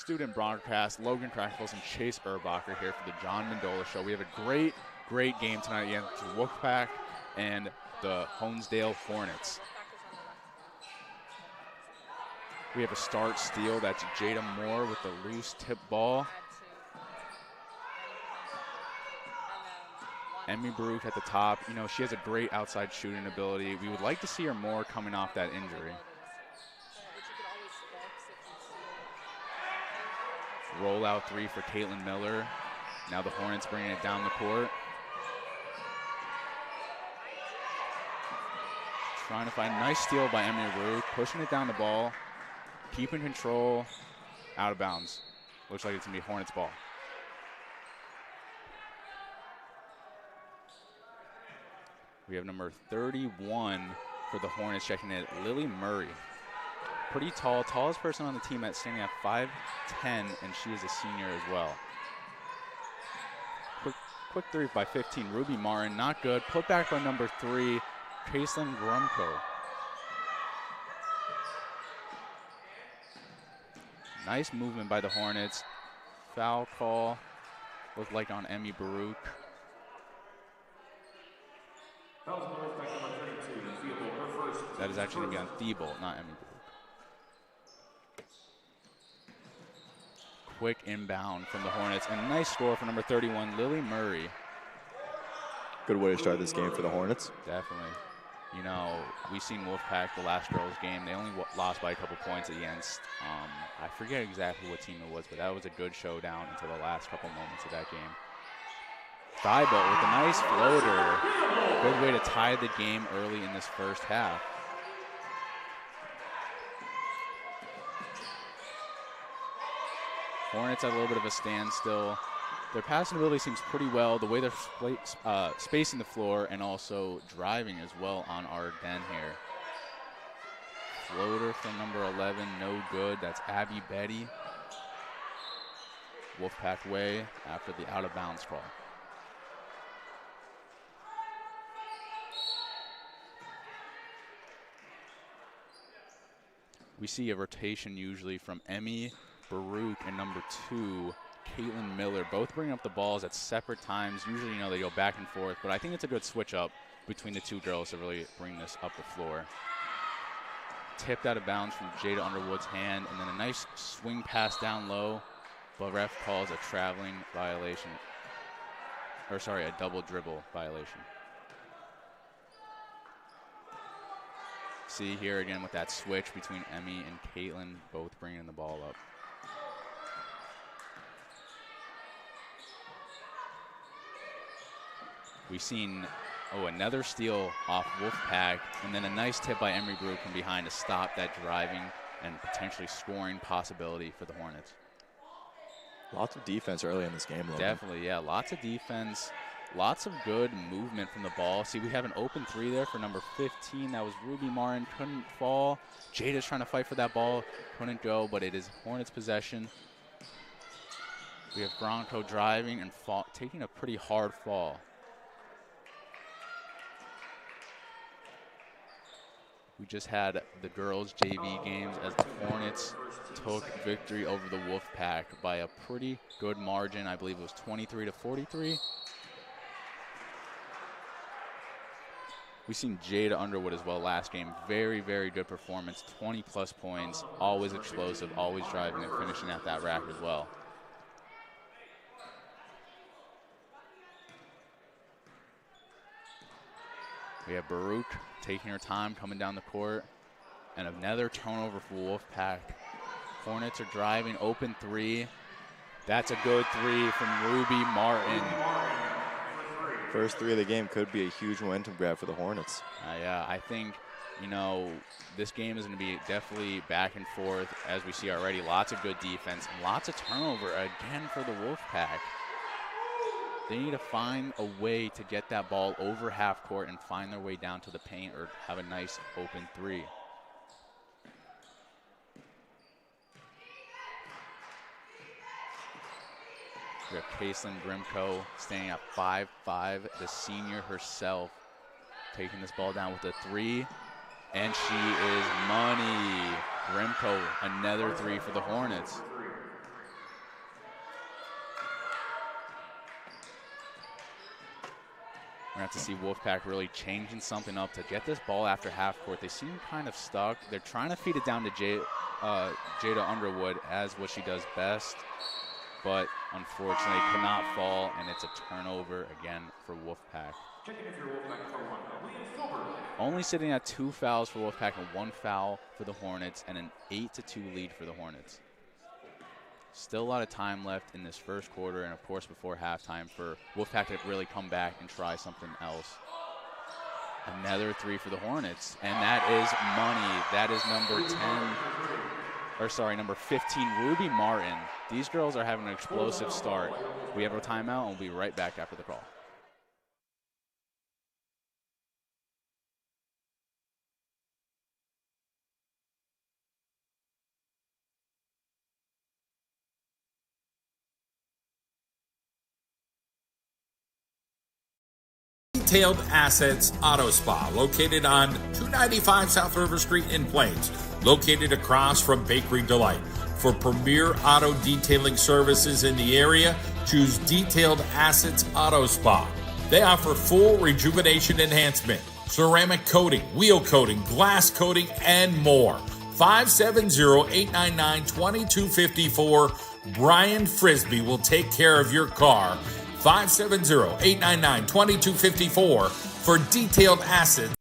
student broadcast, Logan Crackles and Chase Urbacher here for the John Mendola Show. We have a great game tonight against the Wolfpack and the Honesdale Hornets. We have a start steal. That's Jada Moore with the loose tip ball. Emmy Baruch at the top. You know, she has a great outside shooting ability. We would like to see her more coming off that injury. Rollout three for Caitlin Miller. Now the Hornets bringing it down the court. Trying to find a nice steal by Emmy Baruch, pushing it down the ball, keeping control, out of bounds. Looks like it's gonna be Hornets ball. We have number 31 for the Hornets checking in, Lily Murray. Pretty tall, tallest person on the team standing at 5'10", and she is a senior as well. Quick three by 15, Ruby Martin, not good. Put back by number 3, Caitlin Grumko. Nice movement by the Hornets. Foul call, looked like on Emmy Baruch. That is actually going to be on Thibault, not Emmy Baruch. Quick inbound from the Hornets, and a nice score for number 31, Lily Murray. Good way to start this game for the Hornets. Definitely. You know, we've seen Wolfpack the last girls game. They only lost by a couple points against, I forget exactly what team it was, but that was a good showdown until the last couple moments of that game. Thibault with a nice floater. Good way to tie the game early in this first half. Hornets at a little bit of a standstill. Their passing ability seems pretty well. The way they're spacing the floor and also driving as well on our den here. Floater from number 11, no good. That's Abby Betty. Wolfpack way after the out of bounds call. We see a rotation usually from Emmy Baruch and number 2, Caitlin Miller, both bringing up the balls at separate times. Usually, you know, they go back and forth, but I think it's a good switch up between the two girls to really bring this up the floor. Tipped out of bounds from Jada Underwood's hand, and then a nice swing pass down low, but ref calls a traveling violation, or sorry, a double dribble violation. See here again with that switch between Emmy and Caitlin, both bringing the ball up. We've seen, another steal off Wolfpack, and then a nice tip by Emmy Baruch from behind to stop that driving and potentially scoring possibility for the Hornets. Lots of defense early in this game, Logan. Definitely, yeah, lots of defense, lots of good movement from the ball. See, we have an open 3 there for number 15. That was Ruby Martin, couldn't fall. Jada's trying to fight for that ball, couldn't go, but it is Hornets possession. We have Bronco driving and taking a pretty hard fall. We just had the girls' JV games as the Hornets took victory over the Wolfpack by a pretty good margin. I believe it was 23-43. We've seen Jada Underwood as well last game. Very, very good performance. 20-plus points. Always explosive. Always driving and finishing at that rack as well. We have Baruch taking her time, coming down the court. And another turnover for Wolfpack. Hornets are driving, open 3. That's a good 3 from Ruby Martin. First 3 of the game could be a huge momentum grab for the Hornets. Yeah, I think, you know, this game is going to be definitely back and forth, as we see already. Lots of good defense and lots of turnover again for the Wolfpack. They need to find a way to get that ball over half court and find their way down to the paint or have a nice open 3. We have Caitlin Grimko standing at 5'5", the senior herself, taking this ball down with a 3, and she is money. Grimko, another 3 for the Hornets. We're going to have to see Wolfpack really changing something up to get this ball after half court. They seem kind of stuck. They're trying to feed it down to Jada Underwood as what she does best, but unfortunately could not fall, and it's a turnover again for Wolfpack. Only sitting at 2 fouls for Wolfpack and 1 foul for the Hornets, and an 8-2 lead for the Hornets. Still a lot of time left in this first quarter, and of course before halftime for Wolfpack to really come back and try something else. Another 3 for the Hornets, and that is money. That is number 15, Ruby Martin. These girls are having an explosive start. We have a timeout, and we'll be right back after the call. Detailed Assets Auto Spa, located on 295 South River Street in Plains, located across from Bakery Delight. For premier auto detailing services in the area, choose Detailed Assets Auto Spa. They offer full rejuvenation enhancement, ceramic coating, wheel coating, glass coating, and more. 570-899-2254. Brian Frisbee will take care of your car. 570-899-2254 for Detailed Assets.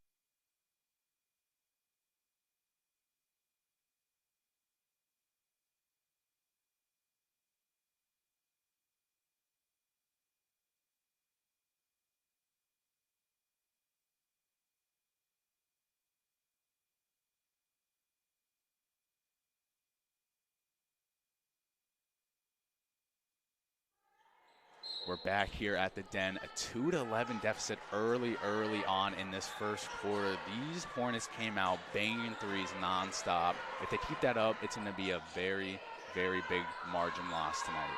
We're back here at the Den, a 2-11 deficit early on in this first quarter. These Hornets came out banging threes nonstop. If they keep that up, it's going to be a very, very big margin loss tonight.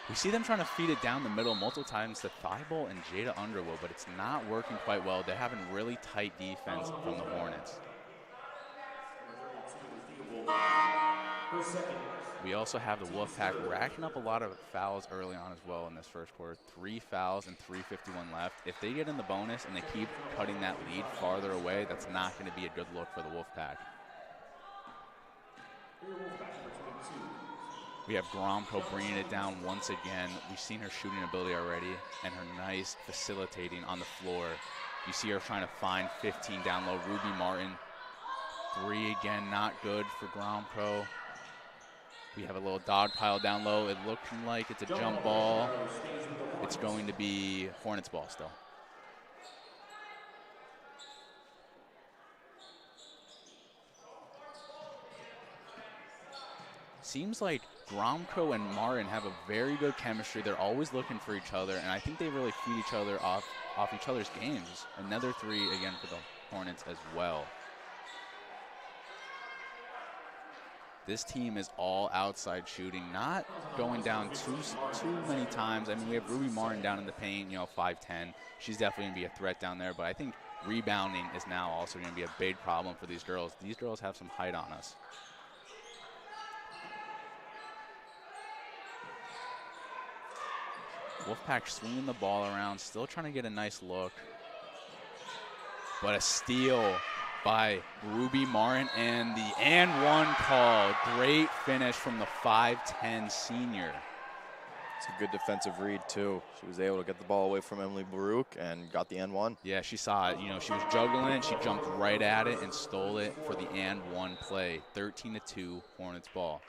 We see them trying to feed it down the middle multiple times to Thibault and Jada Underwood, but it's not working quite well. They're having really tight defense from the Hornets. We also have the Wolfpack racking up a lot of fouls early on as well in this first quarter. 3 fouls and 3:51 left. If they get in the bonus and they keep cutting that lead farther away, that's not going to be a good look for the Wolfpack. We have Gromko bringing it down once again. We've seen her shooting ability already and her nice facilitating on the floor. You see her trying to find 15 down low. Ruby Martin, 3 again, not good for Gromko. We have a little dog pile down low. It looking like it's a jump ball. It's going to be Hornets ball still. Seems like Gromko and Martin have a very good chemistry. They're always looking for each other, and I think they really feed each other off each other's games. Another 3 again for the Hornets as well. This team is all outside shooting, not going down too many times. I mean, we have Ruby Martin down in the paint, 5'10". She's definitely going to be a threat down there, but I think rebounding is now also going to be a big problem for these girls. These girls have some height on us. Wolfpack swinging the ball around, still trying to get a nice look. But a steal by Ruby Martin, and the and one call. Great finish from the 5'10" senior. It's a good defensive read, too. She was able to get the ball away from Emily Baruch and got the and one. Yeah, she saw it. She was juggling it. She jumped right at it and stole it for the and one play. 13-2 Hornets ball.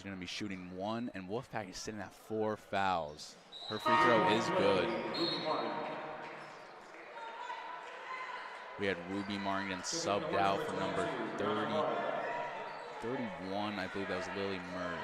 Going to be shooting 1, and Wolfpack is sitting at 4 fouls. Her free throw is good. We had Ruby Martin subbed out for number 31. I believe that was Lily Murray.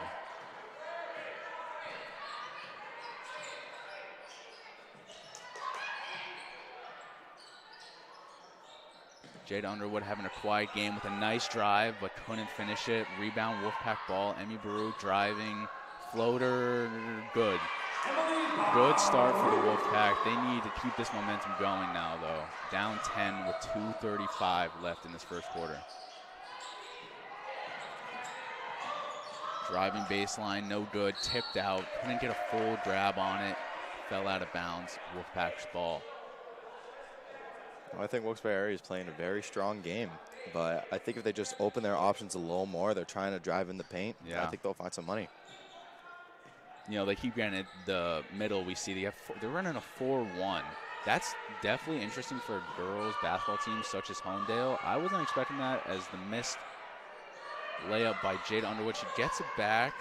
Jada Underwood having a quiet game with a nice drive, but couldn't finish it. Rebound, Wolfpack ball. Emmy Baruch driving. Floater, good. Good start for the Wolfpack. They need to keep this momentum going now, though. Down 10 with 2:35 left in this first quarter. Driving baseline, no good. Tipped out. Couldn't get a full grab on it. Fell out of bounds. Wolfpack's ball. Well, I think Wilkes-Barre is playing a very strong game. But I think if they just open their options a little more, they're trying to drive in the paint. Yeah. I think they'll find some money. You know, they keep getting it the middle. We see they're running a 4-1. That's definitely interesting for a girls basketball team such as Honesdale. I wasn't expecting that as the missed layup by Jada Underwood. She gets it back,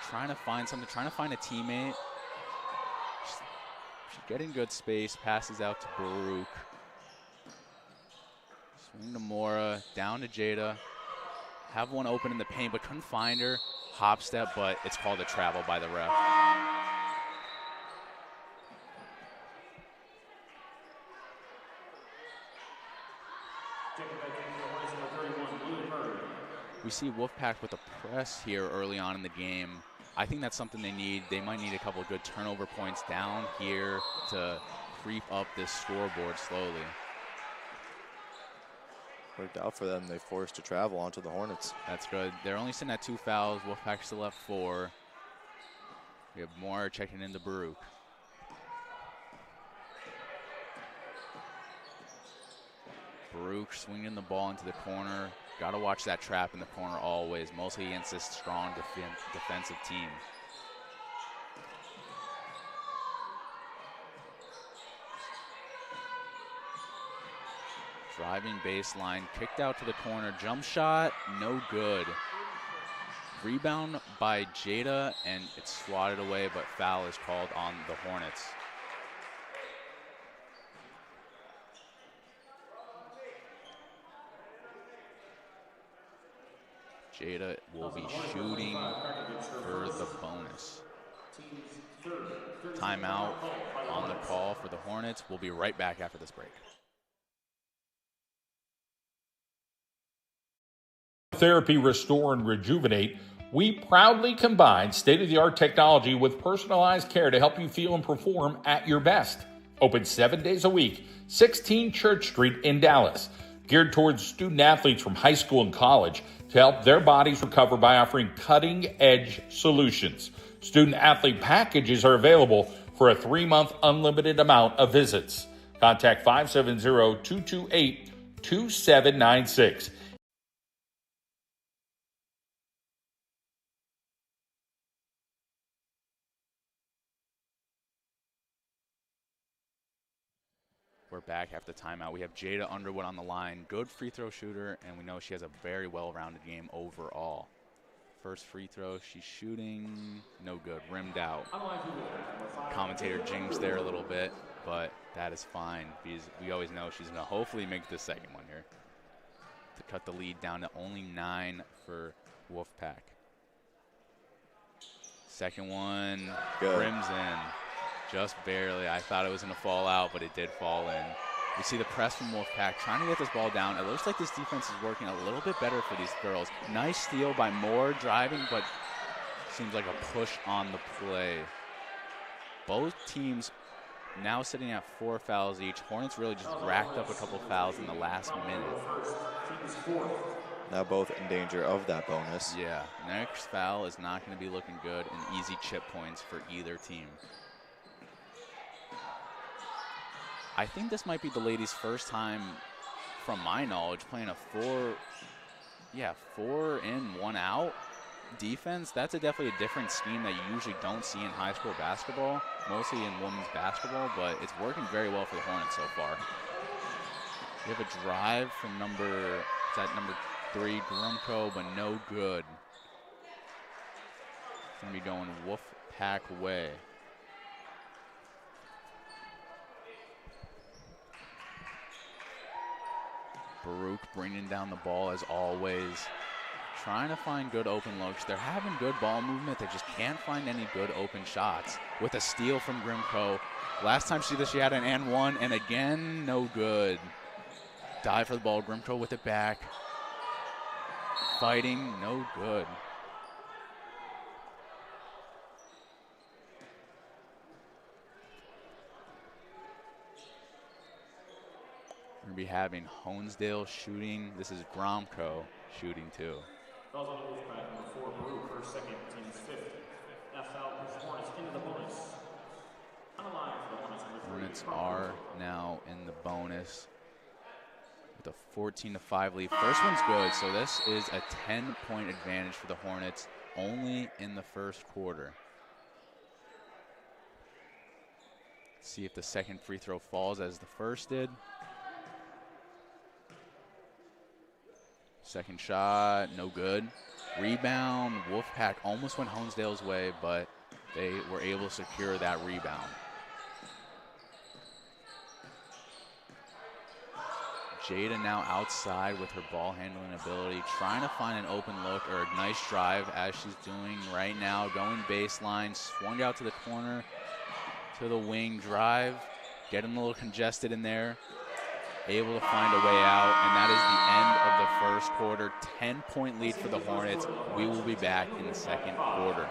trying to find something, trying to find a teammate. She's getting good space, passes out to Baruch. Swing to Mora, down to Jada. Have one open in the paint, but couldn't find her. Hop step, but it's called a travel by the ref. We see Wolfpack with a press here early on in the game. I think that's something they need. They might need a couple of good turnover points down here to creep up this scoreboard slowly. Worked out for them. They forced to travel onto the Hornets. That's good. They're only sitting at 2 fouls. Wolfpack still have 4. We have Moore checking into Baruch. Baruch swinging the ball into the corner. Got to watch that trap in the corner always, mostly against this strong defensive team. Driving baseline, kicked out to the corner, jump shot, no good. Rebound by Jada, and it's swatted away, but foul is called on the Hornets. Jada will be shooting for the bonus. Timeout on the call for the Hornets. We'll be right back after this break. Therapy Restore and Rejuvenate, we proudly combine state-of-the-art technology with personalized care to help you feel and perform at your best. Open 7 days a week, 16 Church Street in Dallas. Geared towards student athletes from high school and college to help their bodies recover by offering cutting-edge solutions. Student athlete packages are available for a 3-month unlimited amount of visits. Contact 570-228-2796. We're back after timeout. We have Jada Underwood on the line. Good free throw shooter, and we know she has a very well-rounded game overall. First free throw, she's shooting, no good, rimmed out. Commentator jinxed there a little bit, but that is fine because we always know she's going to hopefully make the second one here to cut the lead down to only 9 for Wolfpack. Second one, Good. rims in. Just barely. I thought it was going to fall out, but it did fall in. We see the press from Wolfpack trying to get this ball down. It looks like this defense is working a little bit better for these girls. Nice steal by Moore driving, but seems like a push on the play. Both teams now sitting at 4 fouls each. Hornets really just racked up a couple fouls in the last minute. Now both in danger of that bonus. Yeah, next foul is not going to be looking good, and easy chip points for either team. I think this might be the ladies' first time, from my knowledge, playing a 4 in, 1 out defense. That's definitely a different scheme that you usually don't see in high school basketball, mostly in women's basketball, but it's working very well for the Hornets so far. We have a drive from number 3, Grumko, but no good. It's going to be going Wolfpack way. Baruch bringing down the ball as always. Trying to find good open looks. They're having good ball movement. They just can't find any good open shots. With a steal from Grimco. Last time she had an and one, and again, no good. Dive for the ball. Grimco with it back. Fighting, no good. We're going to be having Honesdale shooting. This is Gromko shooting too. Fouls on the Wolfpack, number 4, Barre, first, second, team's 5th. That foul pushes Hornets into the bonus. On the line for the Hornets, number 3. Hornets are now in the bonus with a 14-5 lead. First one's good, so this is a 10-point advantage for the Hornets only in the first quarter. See if the second free throw falls as the first did. Second shot, no good. Rebound, Wolfpack almost went Honesdale's way, but they were able to secure that rebound. Jada now outside with her ball handling ability, trying to find an open look or a nice drive as she's doing right now. Going baseline, swung out to the corner, to the wing, drive, getting a little congested in there. Able to find a way out, and that is the end of the first quarter. 10-point lead for the Hornets. We will be back in the second quarter.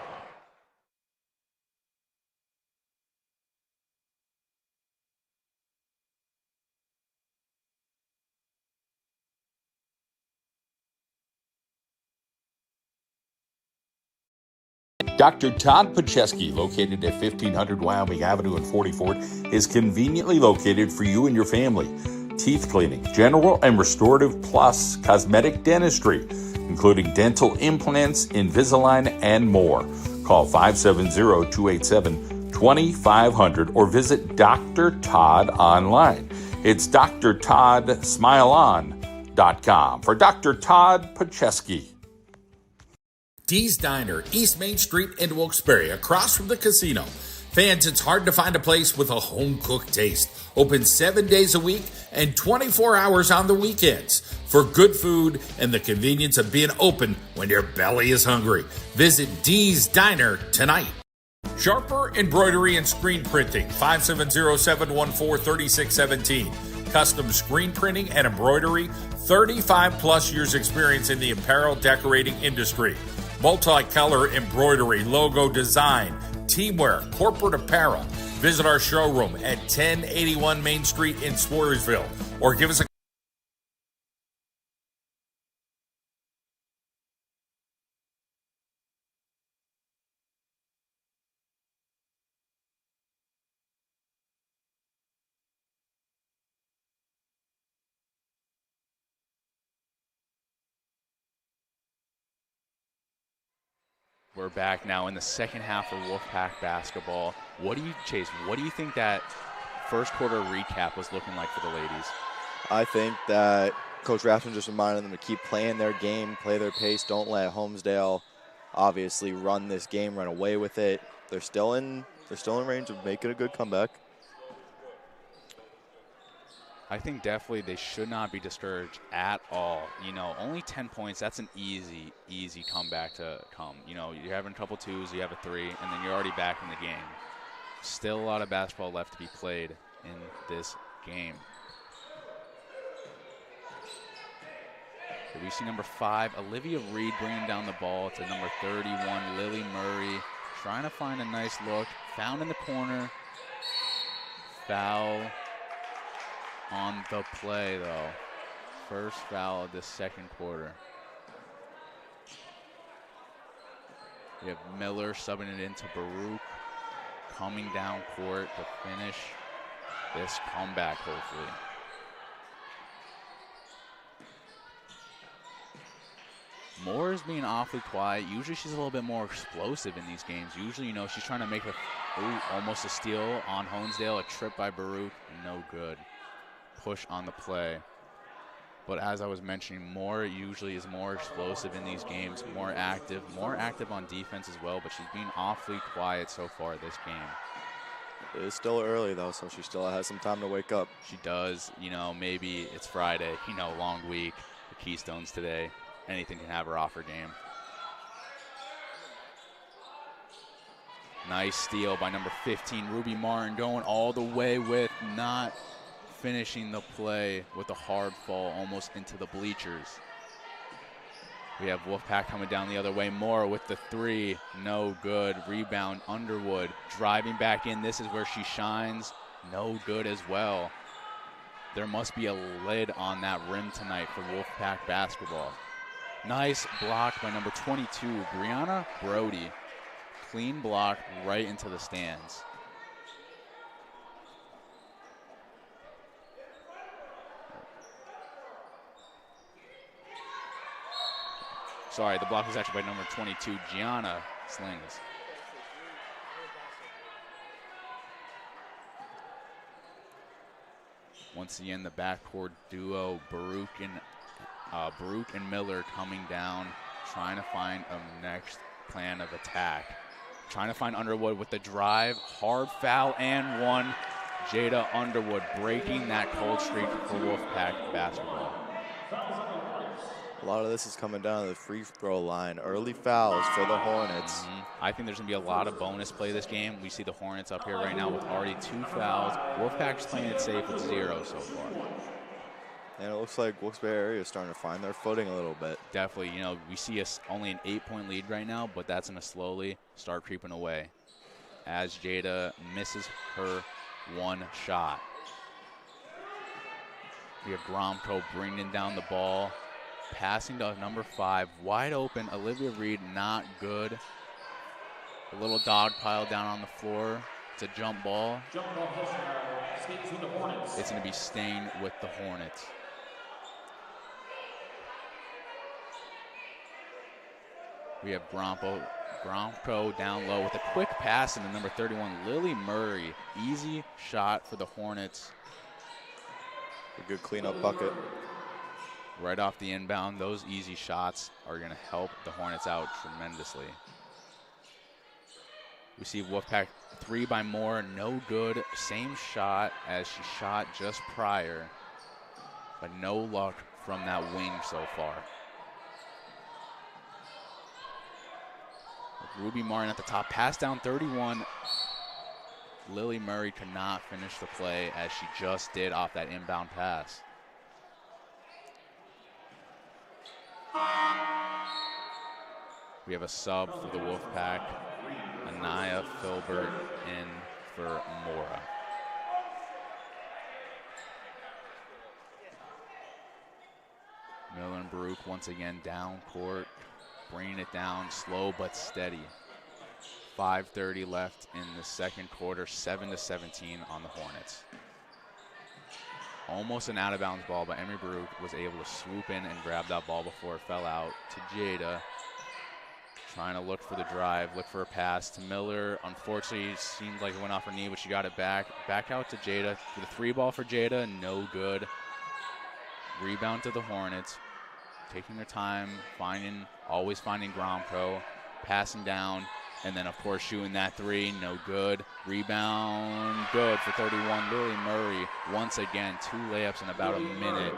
Dr. Todd Pacheski, located at 1500 Wyoming Avenue in 44th, is conveniently located for you and your family. Teeth cleaning, general and restorative, plus cosmetic dentistry, including dental implants, Invisalign, and more. Call 570-287-2500 or visit Dr. Todd online. It's drtoddsmileon.com. For Dr. Todd Pacheski. Dee's Diner, East Main Street in Wilkes-Barre, across from the casino. Fans, it's hard to find a place with a home-cooked taste. Open 7 days a week and 24 hours on the weekends for good food and the convenience of being open when your belly is hungry. Visit Dee's Diner tonight. Sharper Embroidery and Screen Printing, 570-714-3617. Custom screen printing and embroidery, 35-plus years experience in the apparel decorating industry. Multicolor embroidery, logo design, teamwear, corporate apparel. Visit our showroom at 1081 Main Street in Swoyersville or give us a We're back now in the second half of Wolfpack basketball. Chase, what do you think that first quarter recap was looking like for the ladies? I think that Coach Rathman just reminded them to keep playing their game, play their pace. Don't let Honesdale obviously run this game, run away with it. They're still in range of making a good comeback. I think definitely they should not be discouraged at all. You know, only 10 points, that's an easy comeback to come. You know, you're having a couple twos, you have a three, and then you're already back in the game. Still a lot of basketball left to be played in this game. So we see number 5, Olivia Reed, bringing down the ball to number 31, Lily Murray, trying to find a nice look. Found in the corner. Foul on the play, though. First foul of the second quarter. We have Miller subbing it into Baruch, coming down court to finish this comeback, hopefully. Moore is being awfully quiet. Usually she's a little bit more explosive in these games. Usually, you know, she's trying to make almost a steal on Honesdale, a trip by Baruch, no good. Push on the play. But as I was mentioning, Moore usually is more explosive in these games, more active on defense as well, but she's being awfully quiet so far this game. It is still early, though, so she still has some time to wake up. She does. You know, maybe it's Friday, you know, long week, the Keystones today. Anything can have her off her game. Nice steal by number 15, Ruby Martin, going all the way with not finishing the play with a hard fall almost into the bleachers. We have Wolfpack coming down the other way. Moore with the three, no good. Rebound, Underwood driving back in. This is where she shines, no good as well. There must be a lid on that rim tonight for Wolfpack basketball. Nice block by number 22, Brianna Brody. Clean block right into the stands. Sorry, the block was actually by number 22, Gianna Slings. Once again, the backcourt duo, Baruch and Miller coming down, trying to find a next plan of attack. Trying to find Underwood with the drive, hard foul and one. Jada Underwood breaking that cold streak for Wolfpack basketball. A lot of this is coming down to the free throw line. Early fouls for the Hornets. I think there's going to be a lot of bonus play this game. We see the Hornets up here right now with already 2 fouls. Wolfpack's playing it safe with 0 so far. And it looks like Wilkes-Barre area is starting to find their footing a little bit. Definitely, you know, we see only an 8-point lead right now, but that's going to slowly start creeping away as Jada misses her one shot. We have Gromko bringing down the ball, passing to number 5, wide open. Olivia Reed, not good. A little dog pile down on the floor. It's a jump ball. It's going to be staying with the Hornets. We have Gromko down low with a quick pass into number 31, Lily Murray. Easy shot for the Hornets. A good cleanup bucket. Right off the inbound, those easy shots are going to help the Hornets out tremendously. We see Wolfpack 3 by Moore, no good. Same shot as she shot just prior, but no luck from that wing so far. Ruby Martin at the top, pass down 31. Lily Murray could not finish the play as she just did off that inbound pass. We have a sub for the Wolfpack. Anaya Filbert in for Mora. Miller and Baruch once again down court, bringing it down slow but steady. 5:30 left in the second quarter, 7-17 on the Hornets. Almost an out-of-bounds ball, but Emery Baruch was able to swoop in and grab that ball before it fell out to Jada. Trying to look for the drive, look for a pass to Miller. Unfortunately, it seemed like it went off her knee, but she got it back. Back out to Jada. For the 3 ball for Jada, no good. Rebound to the Hornets. Taking their time, always finding Gromko. Passing down, and then, of course, shooting that 3, no good. Rebound, good for 31, Lily Murray. Once again, 2 layups in about a minute.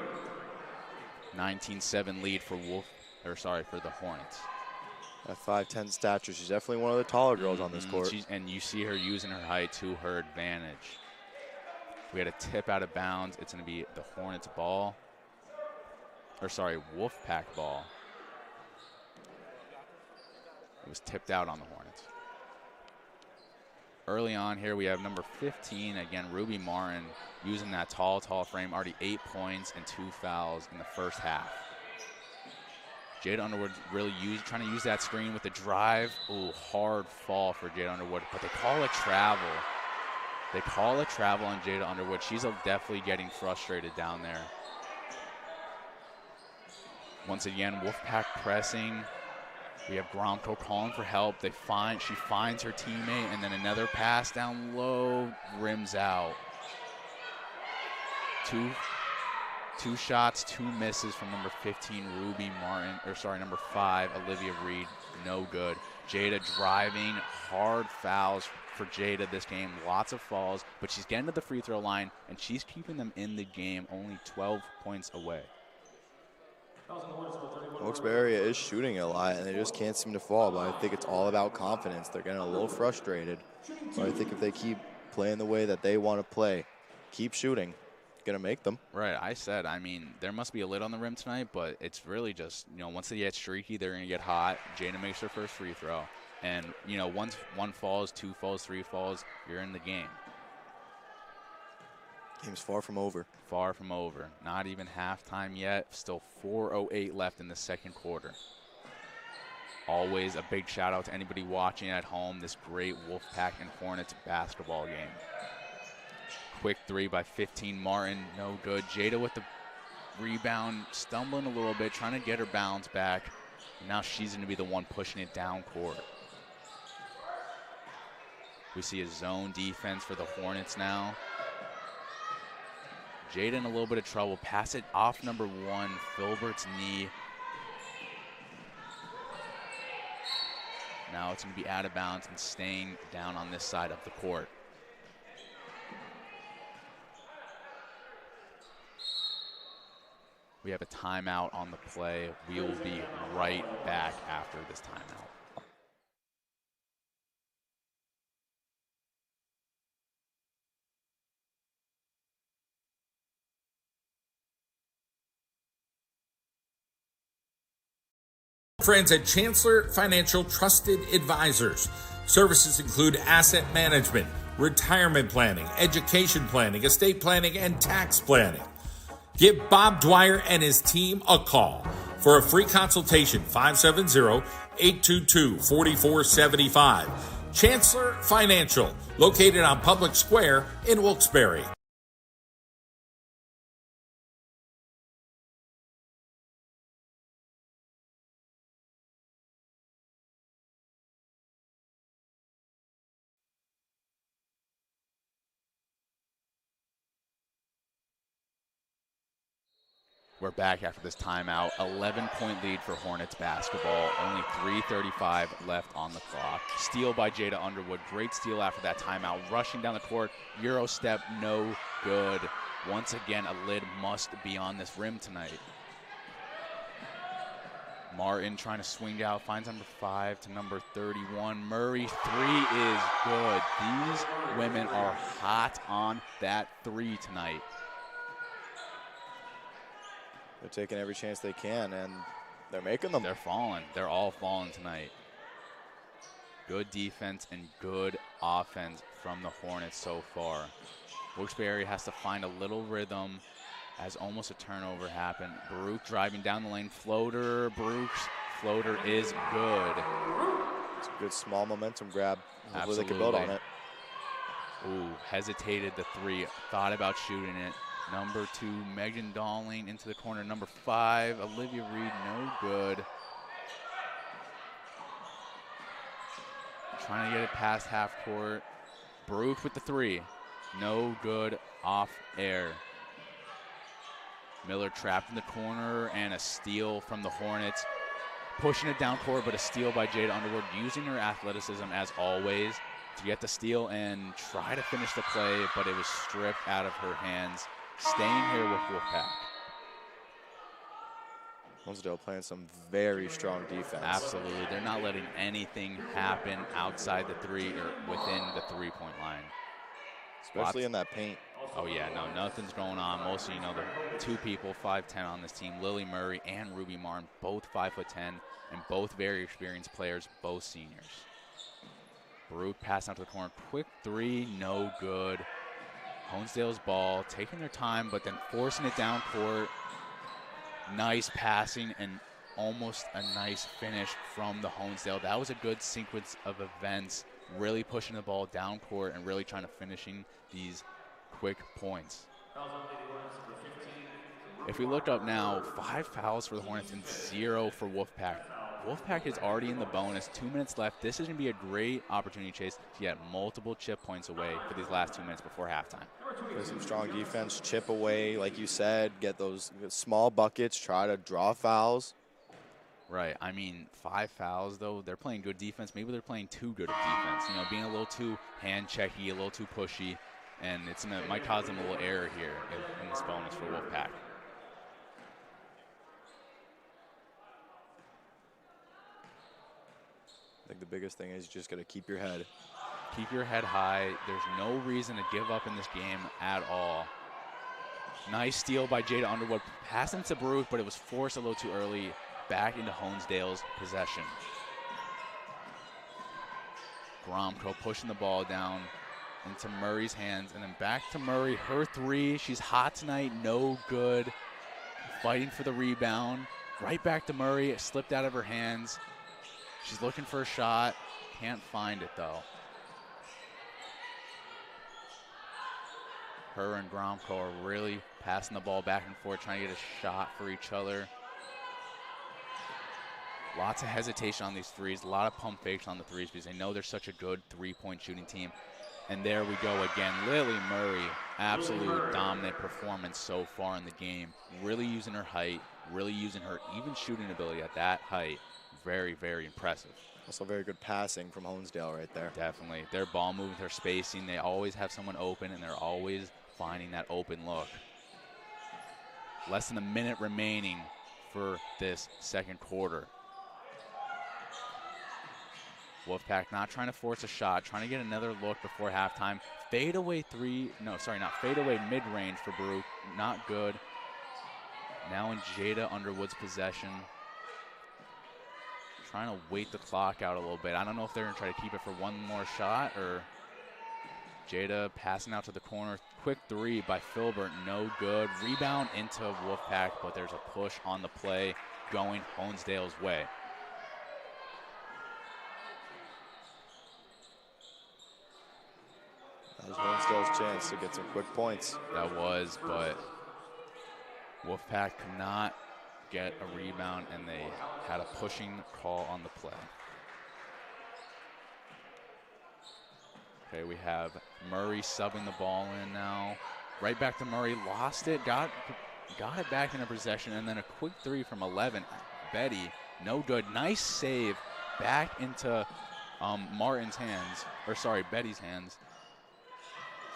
19-7 lead for the Hornets. At 5'10" stature, she's definitely one of the taller girls on this court. And you see her using her height to her advantage. We had a tip out of bounds. It's going to be the Hornets ball. Wolfpack ball. It was tipped out on the Hornets. Early on here, we have number 15, again, Ruby Martin, using that tall frame. Already 8 points and 2 fouls in the first half. Jada Underwood really trying to use that screen with the drive. Ooh, hard fall for Jada Underwood, but they call it travel. They call it travel on Jada Underwood. She's definitely getting frustrated down there. Once again, Wolfpack pressing. We have Gromko calling for help. She finds her teammate, and then another pass down low, rims out. Two shots, 2 misses from number 15, Ruby Martin, number 5, Olivia Reed, no good. Jada driving, hard fouls for Jada this game, lots of falls, but she's getting to the free throw line, and she's keeping them in the game, only 12 points away. Wilkes-Barre area is shooting a lot, and they just can't seem to fall, but I think it's all about confidence. They're getting a little frustrated, but I think if they keep playing the way that they want to play, keep shooting, going to make them. Right, there must be a lid on the rim tonight, but it's really just, once they get streaky, they're going to get hot. Jada makes her first free throw, and, once 1 falls, 2 falls, 3 falls, you're in the game. Game's far from over. Far from over. Not even halftime yet. Still 4:08 left in the second quarter. Always a big shout out to anybody watching at home this great Wolfpack and Hornets basketball game. Quick three by 15 Martin, no good. Jada with the rebound, stumbling a little bit, trying to get her balance back. Now she's going to be the one pushing it down court. We see a zone defense for the Hornets now. Jada in a little bit of trouble. Pass it off number 1, Filbert's knee. Now it's going to be out of bounds and staying down on this side of the court. We have a timeout on the play. We will be right back after this timeout. Friends at Chancellor Financial Trusted Advisors. Services include asset management, retirement planning, education planning, estate planning, and tax planning. Give Bob Dwyer and his team a call for a free consultation, 570-822-4475. Chancellor Financial, located on Public Square in Wilkes-Barre. We're back after this timeout. 11-point lead for Hornets basketball. Only 3:35 left on the clock. Steal by Jada Underwood. Great steal after that timeout. Rushing down the court. Euro step, no good. Once again, a lid must be on this rim tonight. Martin trying to swing out. Finds number 5 to number 31. Murray, 3 is good. These women are hot on that 3 tonight. They're taking every chance they can, and they're making them. They're falling. They're all falling tonight. Good defense and good offense from the Hornets so far. Wilkes-Barre has to find a little rhythm as almost a turnover happened. Baruch driving down the lane. Floater. Baruch's floater is good. It's a good small momentum grab. Hopefully Absolutely. they can build on it. Ooh, hesitated the 3. Thought about shooting it. Number 2, Megan Dawling into the corner. Number 5, Olivia Reed, no good. Trying to get it past half court. Baruch with the 3, no good, off air. Miller trapped in the corner and a steal from the Hornets. Pushing it down court, but a steal by Jada Underwood, using her athleticism as always to get the steal and try to finish the play, but it was stripped out of her hands. Staying here with Wolfpack. Honesdale playing some very strong defense. Absolutely. They're not letting anything happen outside the 3 or within the 3-point line. Especially in that paint. Oh, yeah. No, nothing's going on. Mostly, you know, the 2 people, 5'10" on this team, Lily Murray and Ruby Martin, both 5'10", and both very experienced players, both seniors. Baruch passing out to the corner. Quick 3, no good. Honesdale's ball, taking their time, but then forcing it down court. Nice passing and almost a nice finish from the Honesdale. That was a good sequence of events, really pushing the ball down court and really trying to finishing these quick points. If we look up now, 5 fouls for the Hornets and 0 for Wolfpack. Wolfpack is already in the bonus, 2 minutes left. This is going to be a great opportunity, Chase, to get multiple chip points away for these last 2 minutes before halftime. Play some strong defense, chip away, like you said, get those small buckets, try to draw fouls. Right. I mean, 5 fouls, though. They're playing good defense. Maybe they're playing too good of defense. You know, being a little too hand-checky, a little too pushy, and it might cause them a little error here in this bonus for Wolfpack. I think the biggest thing is you just got to keep your head. Keep your head high. There's no reason to give up in this game at all. Nice steal by Jada Underwood. Passing to Baruch, but it was forced a little too early. Back into Honesdale's possession. Gromko pushing the ball down into Murray's hands, and then back to Murray. Her three, she's hot tonight, no good. Fighting for the rebound. Right back to Murray, it slipped out of her hands. She's looking for a shot, can't find it though. Her and Gromko are really passing the ball back and forth, trying to get a shot for each other. Lots of hesitation on these threes, a lot of pump fakes on the threes because they know they're such a good three-point shooting team. And there we go again. Lily Murray, absolute dominant performance so far in the game. Really using her height, really using her even shooting ability at that height. Very, very impressive. Also very good passing from Honesdale right there. Definitely. Their ball movement, their spacing, they always have someone open, and they're always finding that open look. Less than a minute remaining for this second quarter. Wolfpack not trying to force a shot, trying to get another look before halftime. Fadeaway fadeaway mid-range for Baruch, not good. Now in Jada Underwood's possession. Trying to wait the clock out a little bit. I don't know if they're gonna try to keep it for one more shot or Jada passing out to the corner. Quick three by Filbert, no good. Rebound into Wolfpack, but there's a push on the play going Honesdale's way. That was Honesdale's chance to get some quick points. That was, but Wolfpack could not get a rebound, and they had a pushing call on the play. Okay, we have Murray subbing the ball in now. Right back to Murray, lost it, got it back in a possession, and then a quick three from 11. Betty, no good. Nice save back into Betty's hands.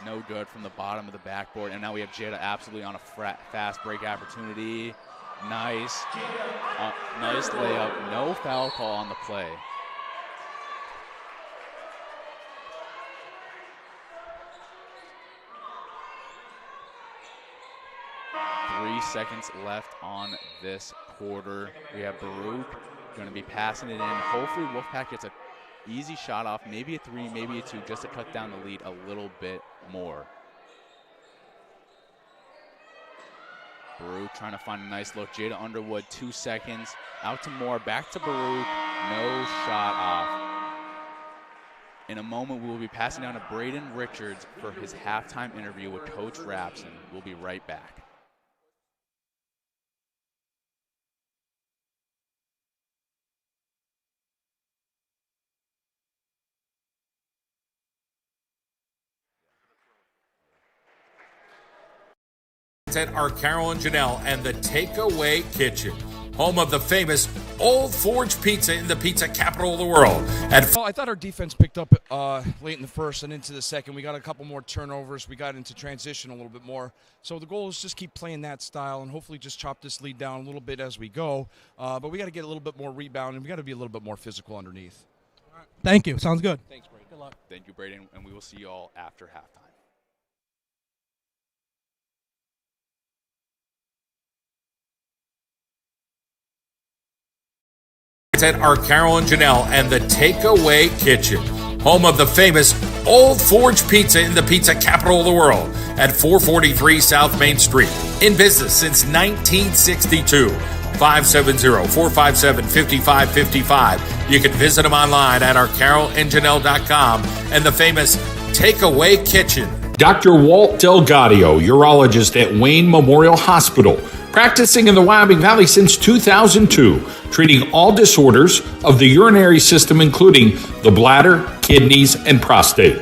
No good from the bottom of the backboard, and now we have Jada absolutely on a fast break opportunity. Nice layup, no foul call on the play. Three seconds left on this quarter. We have Baruch going to be passing it in. Hopefully Wolfpack gets an easy shot off, maybe a three, maybe a two, just to cut down the lead a little bit more. Baruch trying to find a nice look. Jada Underwood, 2 seconds. Out to Moore, back to Baruch. No shot off. In a moment, we will be passing down to Braden Richards for his halftime interview with Coach Rapson. We'll be right back. At our Carol and Janelle and the Takeaway Kitchen, home of the famous Old Forge Pizza in the pizza capital of the world. I thought our defense picked up late in the first and into the second. We got a couple more turnovers. We got into transition a little bit more. So the goal is just keep playing that style and hopefully just chop this lead down a little bit as we go. But we got to get a little bit more rebound, and we got to be a little bit more physical underneath. All right. Thank you. Sounds good. Thanks, Brady. Good luck. Thank you, Braden, and we will see you all after halftime. At our Carol and Janelle and the Takeaway Kitchen, home of the famous Old Forge Pizza in the pizza capital of the world at 443 South Main Street. In business since 1962. 570-457-5555. You can visit them online at ourcarolandjanelle.com and the famous Takeaway Kitchen. Dr. Walt Delgadio, urologist at Wayne Memorial Hospital, practicing in the Wyoming Valley since 2002, treating all disorders of the urinary system, including the bladder, kidneys, and prostate.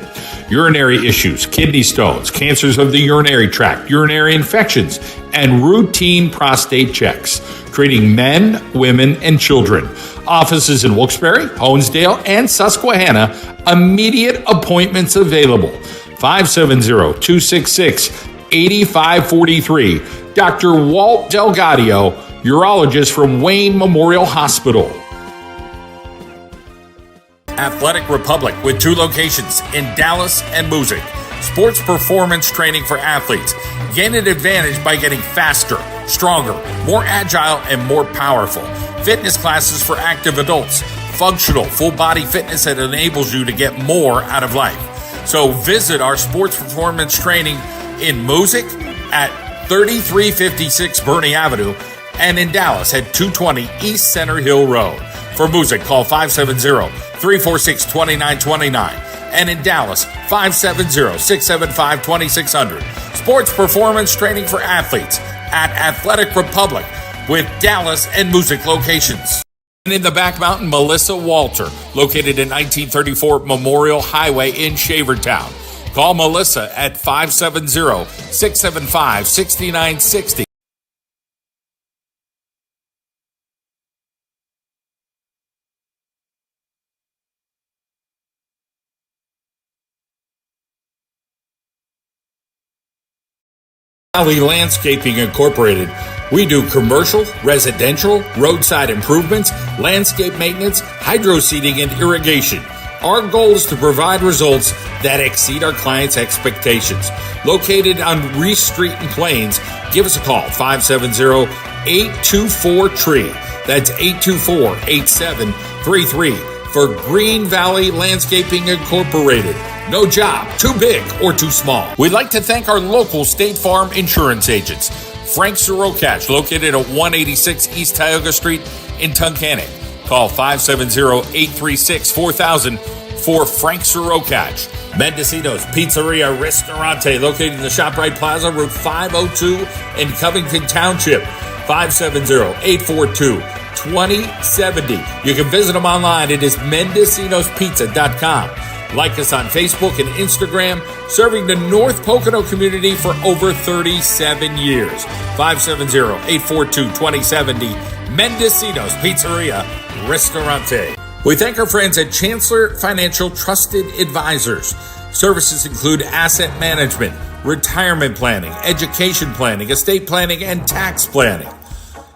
Urinary issues, kidney stones, cancers of the urinary tract, urinary infections, and routine prostate checks. Treating men, women, and children. Offices in Wilkes-Barre, Honesdale, and Susquehanna. Immediate appointments available. 570-266-8543. Dr. Walt Delgadio, urologist from Wayne Memorial Hospital. Athletic Republic with 2 locations in Dallas and Moosic. Sports performance training for athletes. Gain an advantage by getting faster, stronger, more agile, and more powerful. Fitness classes for active adults. Functional, full body fitness that enables you to get more out of life. So visit our sports performance training in Moosic at 3356 Bernie Avenue and in Dallas at 220 East Center Hill Road. For Moosic, call 570-346-2929. And in Dallas, 570-675-2600. Sports performance training for athletes at Athletic Republic with Dallas and Moosic locations. And in the back mountain, Melissa Walter, located at 1934 Memorial Highway in Shavertown. Call Melissa at 570-675-6960. Valley Landscaping Incorporated. We do commercial, residential, roadside improvements, landscape maintenance, hydro seeding, and irrigation. Our goal is to provide results that exceed our clients' expectations. Located on Reese Street in Plains, give us a call, 570-824-TREE. That's 824-8733 for Green Valley Landscaping Incorporated. No job too big or too small. We'd like to thank our local State Farm insurance agents. Frank Sorokash, located at 186 East Tioga Street in Tunkhannock. Call 570-836-4000 for Frank Sorokash. Mendocino's Pizzeria Ristorante, located in the ShopRite Plaza, Route 502 in Covington Township. 570-842-2070. You can visit them online. It is Mendocino'sPizza.com. Like us on Facebook and Instagram, serving the North Pocono community for over 37 years. 570-842-2070. Mendocino's Pizzeria Ristorante. We thank our friends at Chancellor Financial Trusted Advisors. Services include asset management, retirement planning, education planning, estate planning, and tax planning.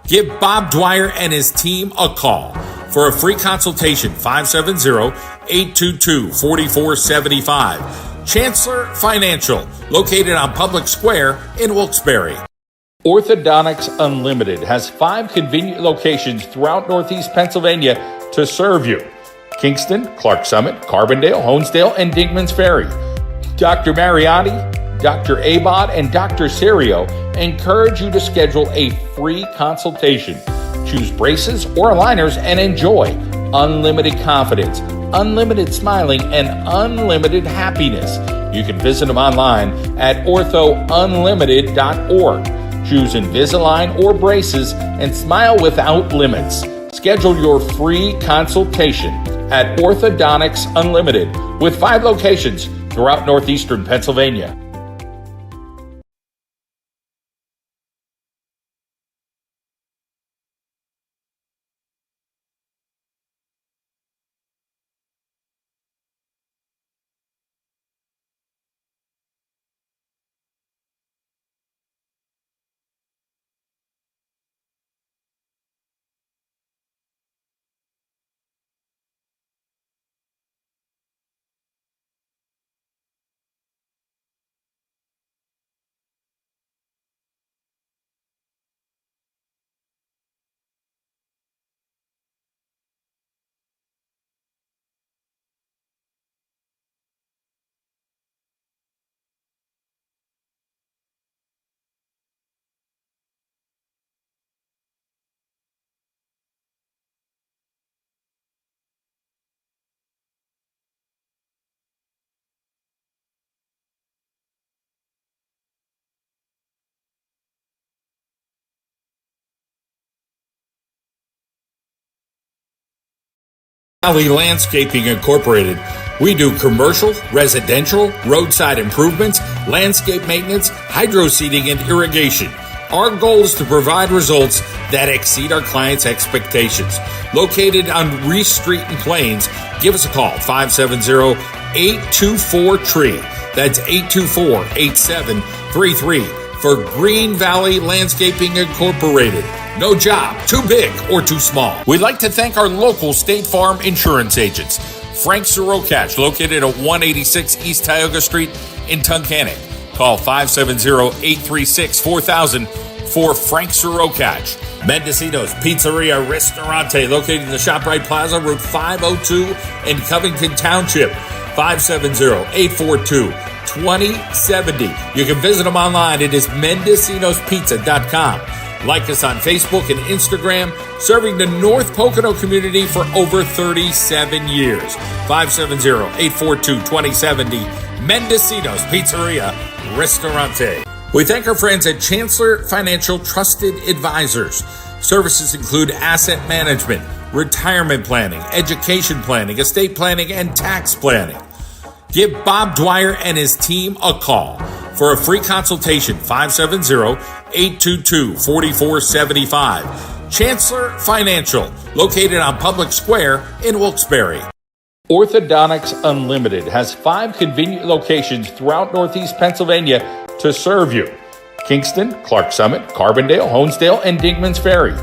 Give Bob Dwyer and his team a call for a free consultation, 570-822-4475. Chancellor Financial, located on Public Square in Wilkes-Barre. Orthodontics Unlimited has 5 convenient locations throughout Northeast Pennsylvania to serve you. Kingston, Clark Summit, Carbondale, Honesdale, and Dingman's Ferry. Dr. Mariotti, Dr. Abod, and Dr. Serio encourage you to schedule a free consultation. Choose braces or aligners and enjoy unlimited confidence, unlimited smiling, and unlimited happiness. You can visit them online at orthounlimited.org. Choose Invisalign or braces and smile without limits. Schedule your free consultation at Orthodontics Unlimited with 5 locations throughout northeastern Pennsylvania. Valley Landscaping Incorporated. We do commercial, residential, roadside improvements, landscape maintenance, hydro seeding, and irrigation. Our goal is to provide results that exceed our clients' expectations. Located on Reese Street in Plains, give us a call, 570-824-TREE. That's 824-8733 for Green Valley Landscaping Incorporated. No job too big or too small. We'd like to thank our local State Farm insurance agents. Frank Sorokash, located at 186 East Tioga Street in Tunkhannock. Call 570-836-4000 for Frank Sorokash. Mendocino's Pizzeria Ristorante, located in the ShopRite Plaza, Route 502 in Covington Township. 570-842-2070. You can visit them online. It is Mendocino'sPizza.com. Like us on Facebook and Instagram, serving the North Pocono community for over 37 years. 570-842-2070. Mendocino's Pizzeria Ristorante. We thank our friends at Chancellor Financial Trusted Advisors. Services include asset management, retirement planning, education planning, estate planning, and tax planning. Give Bob Dwyer and his team a call for a free consultation, 570-822-4475. Chancellor Financial, located on Public Square in Wilkes-Barre. Orthodontics Unlimited has 5 convenient locations throughout Northeast Pennsylvania to serve you. Kingston, Clark Summit, Carbondale, Honesdale, and Dingman's Ferry.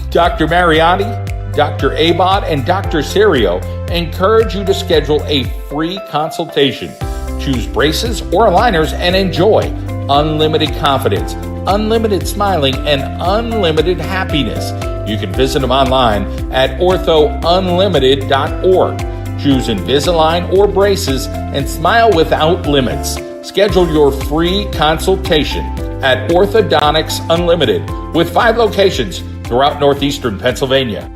Dr. Mariotti, Dr. Abod, and Dr. Serio encourage you to schedule a free consultation. Choose braces or aligners and enjoy unlimited confidence, unlimited smiling, and unlimited happiness. You can visit them online at orthounlimited.org. Choose Invisalign or braces and smile without limits. Schedule your free consultation at Orthodontics Unlimited with 5 locations throughout northeastern Pennsylvania.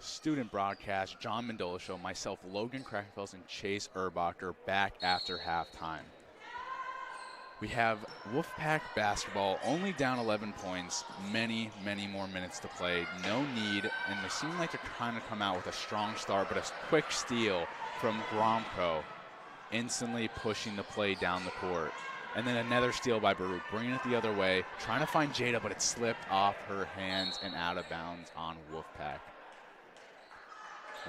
Student broadcast, John Mendola Show, myself, Logan Krakenfels, and Chase Erbacher back after halftime. We have Wolfpack basketball only down 11 points, many more minutes to play, no need, and they seem like they're trying to come out with a strong start, but a quick steal from Gromko, instantly pushing the play down the court. And then another steal by Baruch, bringing it the other way, trying to find Jada, but it slipped off her hands and out of bounds on Wolfpack.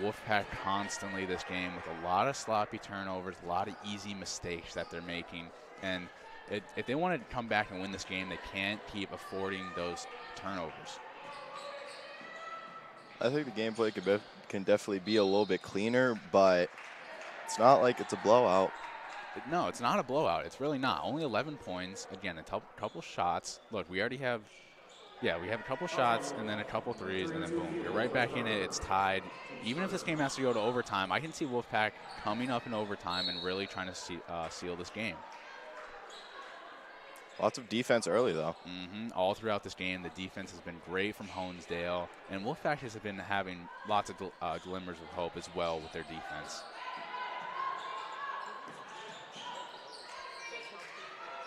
Wolfpack constantly this game with a lot of sloppy turnovers, a lot of easy mistakes that they're making. And if they want to come back and win this game, they can't keep affording those turnovers. I think the gameplay can definitely be a little bit cleaner, but it's not like it's a blowout. No, it's not a blowout. It's really not. Only 11 points. Again, a couple shots. Look, we already have, we have a couple shots and then a couple threes, and then boom, you're right back in it. It's tied. Even if this game has to go to overtime, I can see Wolfpack coming up in overtime and really trying to seal this game. Lots of defense early, though. All throughout this game, the defense has been great from Honesdale, and Wolfpack has been having lots of glimmers of hope as well with their defense.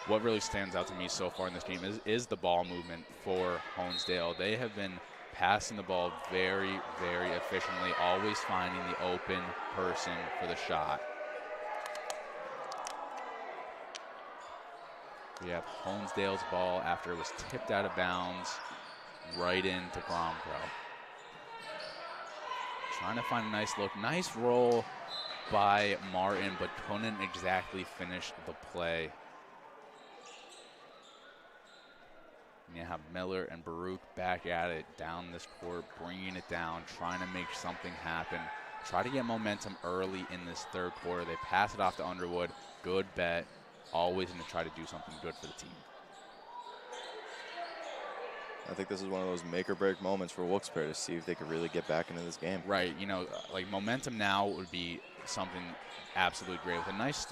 what really stands out to me so far in this game is the ball movement for Honesdale. They have been passing the ball very, very efficiently, always finding the open person for the shot. We have Honesdale's ball after it was tipped out of bounds right into Gromko. Trying to find a nice look. Nice roll by Martin, but couldn't exactly finish the play. You have Miller and Baruch back at it down this court, bringing it down, trying to make something happen. Try to get momentum early in this third quarter. They pass it off to Underwood. Good bet. Always going to try to do something good for the team. I think this is one of those make or break moments for Wilkes-Barre to see if they could really get back into this game. Right. You know, like momentum now would be something absolutely great. With a nice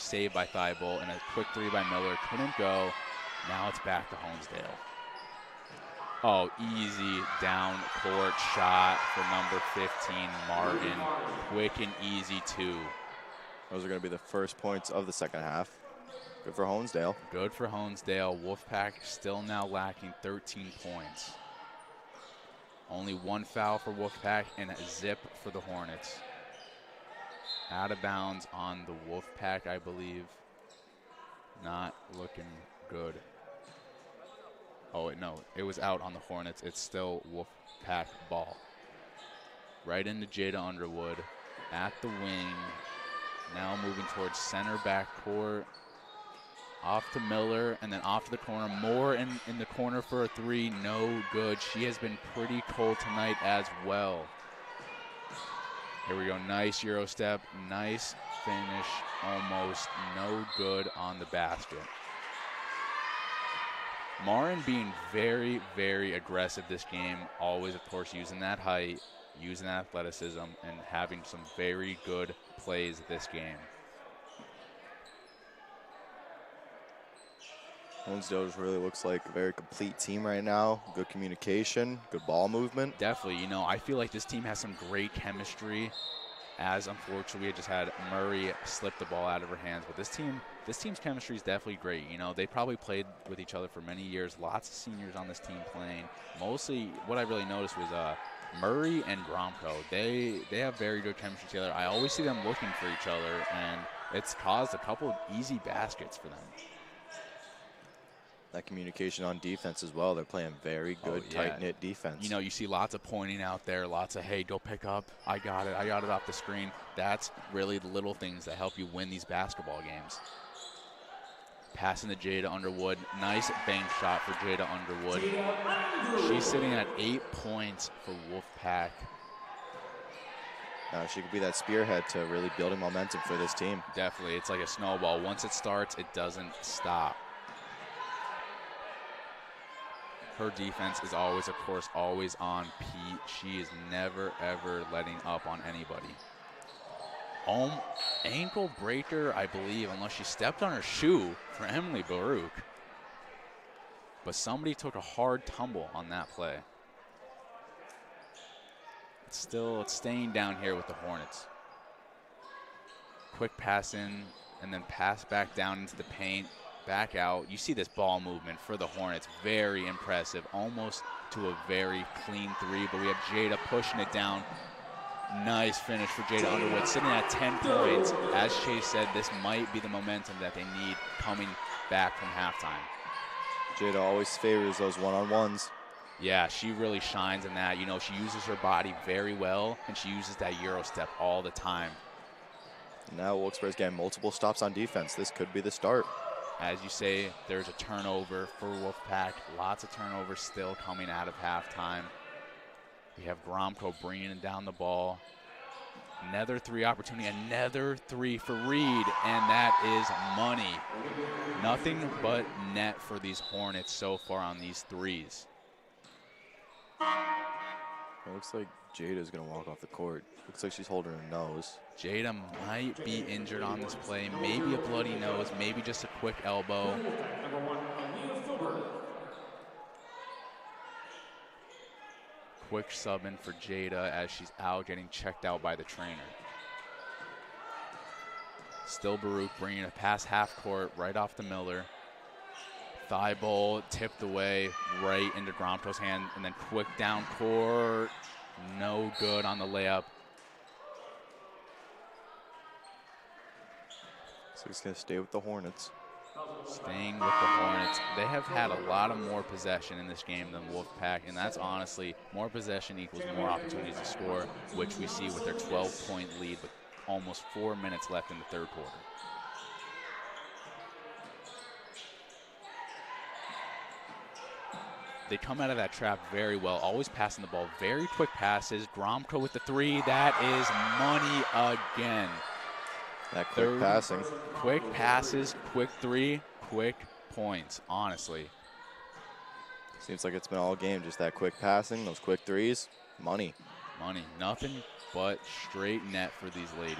save by Thibault and a quick three by Miller. Couldn't go. Now it's back to Honesdale. Oh, easy down court shot for number 15, Martin. Quick and easy two. Those are going to be the first points of the second half. Good for Honesdale. Good for Honesdale. Wolfpack still now lacking 13 points. Only one foul for Wolfpack and a zip for the Hornets. Out of bounds on the Wolfpack, I believe. Not looking good. Oh, no, it was out on the Hornets. It's still Wolfpack ball. Right into Jada Underwood at the wing. Now moving towards center backcourt. Off to Miller and then off to the corner. Moore in the corner for a three. No good. She has been pretty cold tonight as well. Here we go. Nice Euro step. Nice finish. Almost no good on the basket. Marin being very, very aggressive this game. Always, of course, using that height, using that athleticism, and having some very good plays this game. Honesdale just really looks like a very complete team right now. Good communication, good ball movement. Definitely. You know, I feel like this team has some great chemistry, as unfortunately we just had Murray slip the ball out of her hands. But this team's chemistry is definitely great. You know, they probably played with each other for many years. Lots of seniors on this team playing. Mostly what I really noticed was Murray and Gromko. They have very good chemistry together. I always see them looking for each other, and it's caused a couple of easy baskets for them. That communication on defense as well. They're playing very good, tight-knit defense. You know, you see lots of pointing out there, lots of, hey, go pick up. I got it off the screen. That's really the little things that help you win these basketball games. Passing to Jada Underwood. Nice bank shot for Jada Underwood. She's sitting at 8 points for Wolfpack. Now she could be that spearhead to really building momentum for this team. Definitely. It's like a snowball. Once it starts, it doesn't stop. Her defense is always, of course, always on Pete. She is never, ever letting up on anybody. Ankle breaker, I believe, unless she stepped on her shoe for Emily Baruch. But somebody took a hard tumble on that play. It's staying down here with the Hornets. Quick pass in, and then pass back down into the paint. Back out. You see this ball movement for the Hornets. Very impressive. Almost to a very clean three, but we have Jada pushing it down. Nice finish for Jada Underwood, sitting at 10 points. As Chase said, this might be the momentum that they need coming back from halftime. Jada always favors those one-on-ones. Yeah, she really shines in that. You know, she uses her body very well, and she uses that Euro step all the time. Now Wilkes-Barre's getting multiple stops on defense. This could be the start. As you say, there's a turnover for Wolfpack. Lots of turnovers still coming out of halftime. We have Gromko bringing down the ball. Another three opportunity, another three for Reed, and that is money. Nothing but net for these Hornets so far on these threes. It looks like Jada's going to walk off the court. Looks like she's holding her nose. Jada might be injured on this play. Maybe a bloody nose, maybe just a quick elbow. Quick sub in for Jada as she's out getting checked out by the trainer. Still Baruch bringing it past half court, right off the Miller. Thigh bowl tipped away right into Gromko's hand, and then quick down court. No good on the layup. So he's going to stay with the Hornets. Staying with the Hornets. They have had a lot of more possession in this game than Wolfpack, and that's honestly more possession equals more opportunities to score, which we see with their 12-point lead with almost 4 minutes left in the third quarter. They come out of that trap very well, always passing the ball, very quick passes. Gromko with the three, that is money again. That quick passing. Quick passes, quick three, quick points, honestly. Seems like it's been all game, just that quick passing, those quick threes, money. Money, nothing but straight net for these ladies.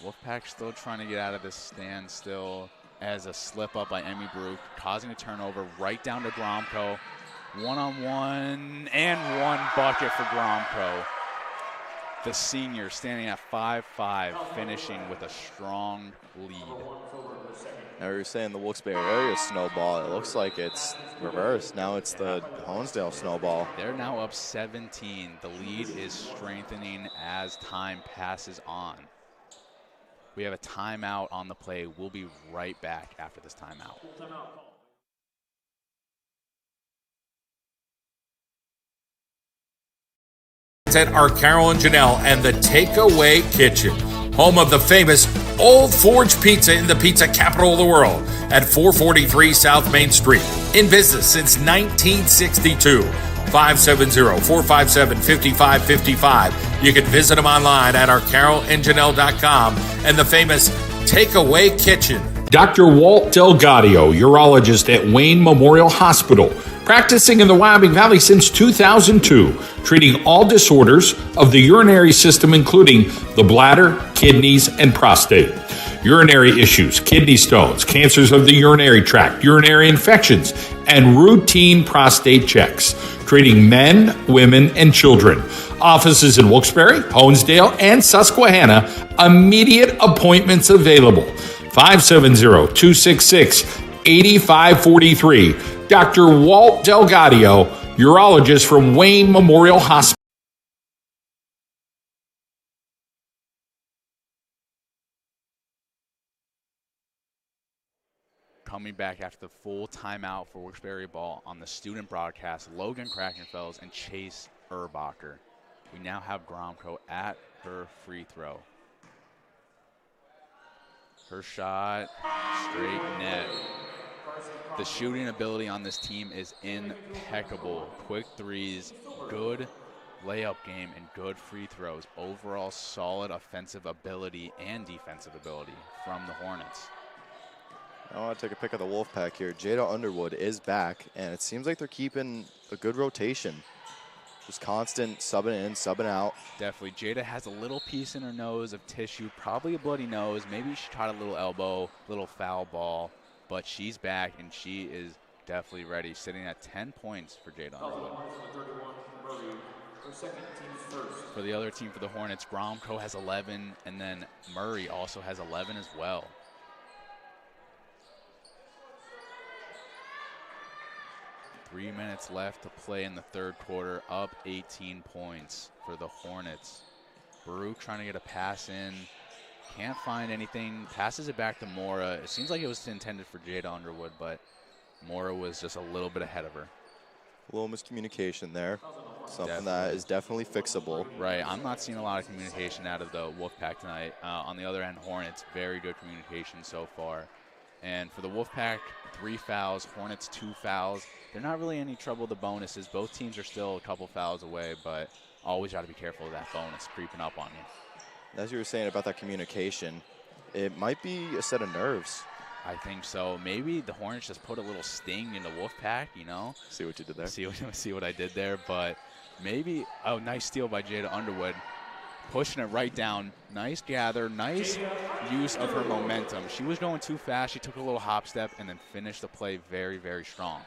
Wolfpack still trying to get out of this standstill as a slip up by Emmy Baruch, causing a turnover right down to Gromko. One-on-one and one bucket for Gromko. The senior standing at 5'5", finishing with a strong lead. Now we were saying the Wilkes-Barre area snowball. It looks like it's reversed. Now it's the Honesdale snowball. They're now up 17. The lead is strengthening as time passes on. We have a timeout on the play. We'll be right back after this timeout. At our Carol and Janelle and the Takeaway Kitchen, home of the famous Old Forge Pizza in the pizza capital of the world at 443 South Main Street. In business since 1962. 570-457-5555. You can visit them online at ourcarolandjanelle.com and the famous Takeaway Kitchen. Dr. Walt Delgadio, urologist at Wayne Memorial Hospital, practicing in the Wyoming Valley since 2002, treating all disorders of the urinary system, including the bladder, kidneys, and prostate. Urinary issues, kidney stones, cancers of the urinary tract, urinary infections, and routine prostate checks. Treating men, women, and children. Offices in Wilkes-Barre, Honesdale, and Susquehanna. Immediate appointments available. 570-266-8543. Dr. Walt Delgadio, urologist from Wayne Memorial Hospital. Coming back after the full timeout for Wilkes-Barre ball on the student broadcast, Logan Krakenfels and Chase Erbacher. We now have Gromko at her free throw. Her shot, straight net. The shooting ability on this team is impeccable. Quick threes, good layup game, and good free throws. Overall solid offensive ability and defensive ability from the Hornets. I want to take a pick of the Wolfpack here. Jada Underwood is back, and it seems like they're keeping a good rotation. Just constant subbing in, subbing out. Definitely. Jada has a little piece in her nose of tissue, probably a bloody nose. Maybe she caught a little elbow, little foul ball, but she's back, and she is definitely ready, sitting at 10 points for Jada Underwood. For the other team, for the Hornets, Gromko has 11, and then Murray also has 11 as well. 3 minutes left to play in the third quarter, up 18 points for the Hornets. Baruch trying to get a pass in, can't find anything, passes it back to Mora. It seems like it was intended for Jada Underwood, but Mora was just a little bit ahead of her. A little miscommunication there, something that is definitely fixable. Right, I'm not seeing a lot of communication out of the Wolfpack tonight. On the other end, Hornets, very good communication so far. And for the Wolfpack, 3 fouls, Hornets 2 fouls. They're not really any trouble with the bonuses. Both teams are still a couple fouls away, but always got to be careful of that bonus creeping up on you. As you were saying about that communication, it might be a set of nerves. I think so. Maybe the Hornets just put a little sting in the Wolfpack, you know? See what you did there. See what I did there, but maybe, oh, nice steal by Jada Underwood. Pushing it right down. Nice gather, nice use of her momentum. She was going too fast. She took a little hop step and then finished the play very, very strong.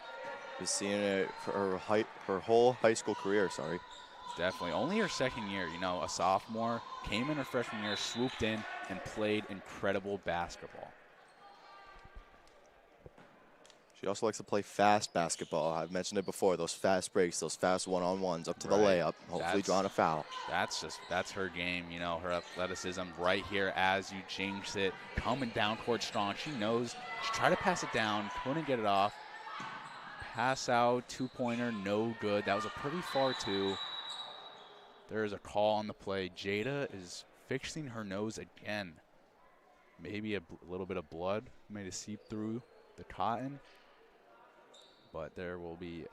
Been seeing it for her whole high school career, Definitely. Only her second year, you know, a sophomore, came in her freshman year, swooped in, and played incredible basketball. She also likes to play fast basketball. I've mentioned it before, those fast breaks, those fast one-on-ones up to the layup, hopefully drawing a foul. That's her game, you know, her athleticism right here as you jinx it, coming down court strong. She knows, she tried to pass it down, couldn't get it off. Pass out, two-pointer, no good. That was a pretty far two. There is a call on the play. Jada is fixing her nose again. Maybe a little bit of blood may have seeped through the cotton. But there will be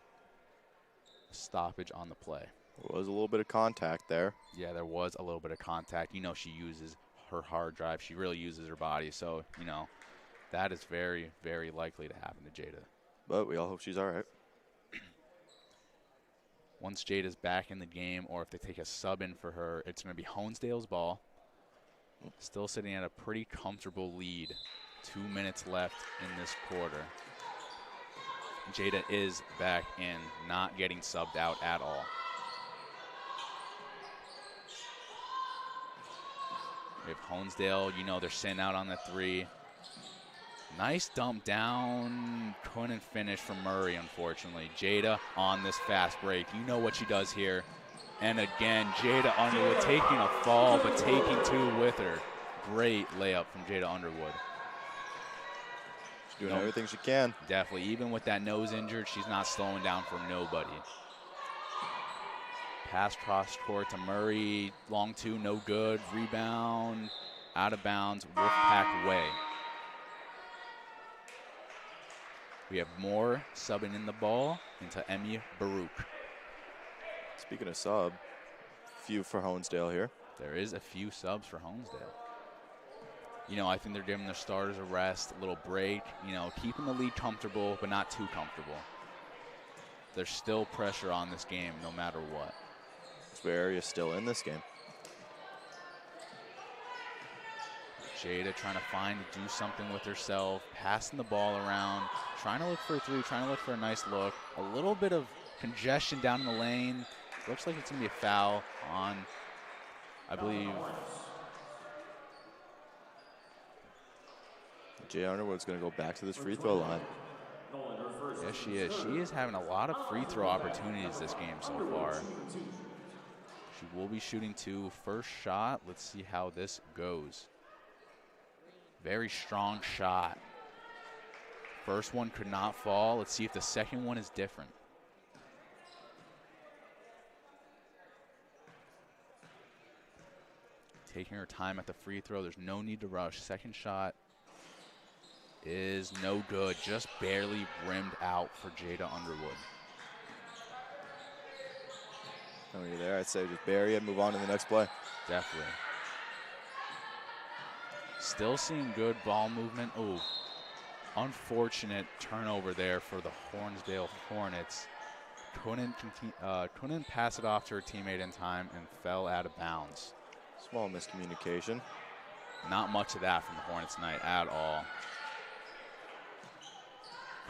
a stoppage on the play. There was a little bit of contact there. Yeah, there was a little bit of contact. You know, she uses her hard drive. She really uses her body. So, you know, that is very, very likely to happen to Jada. But we all hope she's all right. Once Jada's back in the game, or if they take a sub in for her, it's going to be Honesdale's ball. Still sitting at a pretty comfortable lead. 2 minutes left in this quarter. Jada is back in, not getting subbed out at all. We have Honesdale, you know, they're sitting out on the three. Nice dump down, couldn't finish from Murray, unfortunately. Jada on this fast break. You know what she does here. And again, Jada Underwood taking a fall, but taking two with her. Great layup from Jada Underwood. Doing everything she can. Definitely. Even with that nose injured, she's not slowing down for nobody. Pass cross court to Murray. Long two, no good. Rebound, out of bounds, Wolfpack way. We have more subbing in the ball into Emmy Baruch. Speaking of sub, few for Honesdale here. There is a few subs for Honesdale. You know, I think they're giving their starters a rest, a little break, you know, keeping the lead comfortable, but not too comfortable. There's still pressure on this game no matter what. Barre is still in this game. Jada trying to do something with herself, passing the ball around, trying to look for a three, trying to look for a nice look. A little bit of congestion down in the lane. Looks like it's going to be a foul on, I believe, Jay Underwood's going to go back to this free throw line. Yes, she is. She is having a lot of free throw opportunities this game so far. She will be shooting two. First shot. Let's see how this goes. Very strong shot. First one could not fall. Let's see if the second one is different. Taking her time at the free throw. There's no need to rush. Second shot is no good. Just barely rimmed out for Jada Underwood. When you're there, I'd say just bury it and move on to the next play. Definitely. Still seeing good ball movement. Oh, unfortunate turnover there for the Honesdale Hornets. Couldn't pass it off to her teammate in time and fell out of bounds. Small miscommunication. Not much of that from the Hornets tonight at all.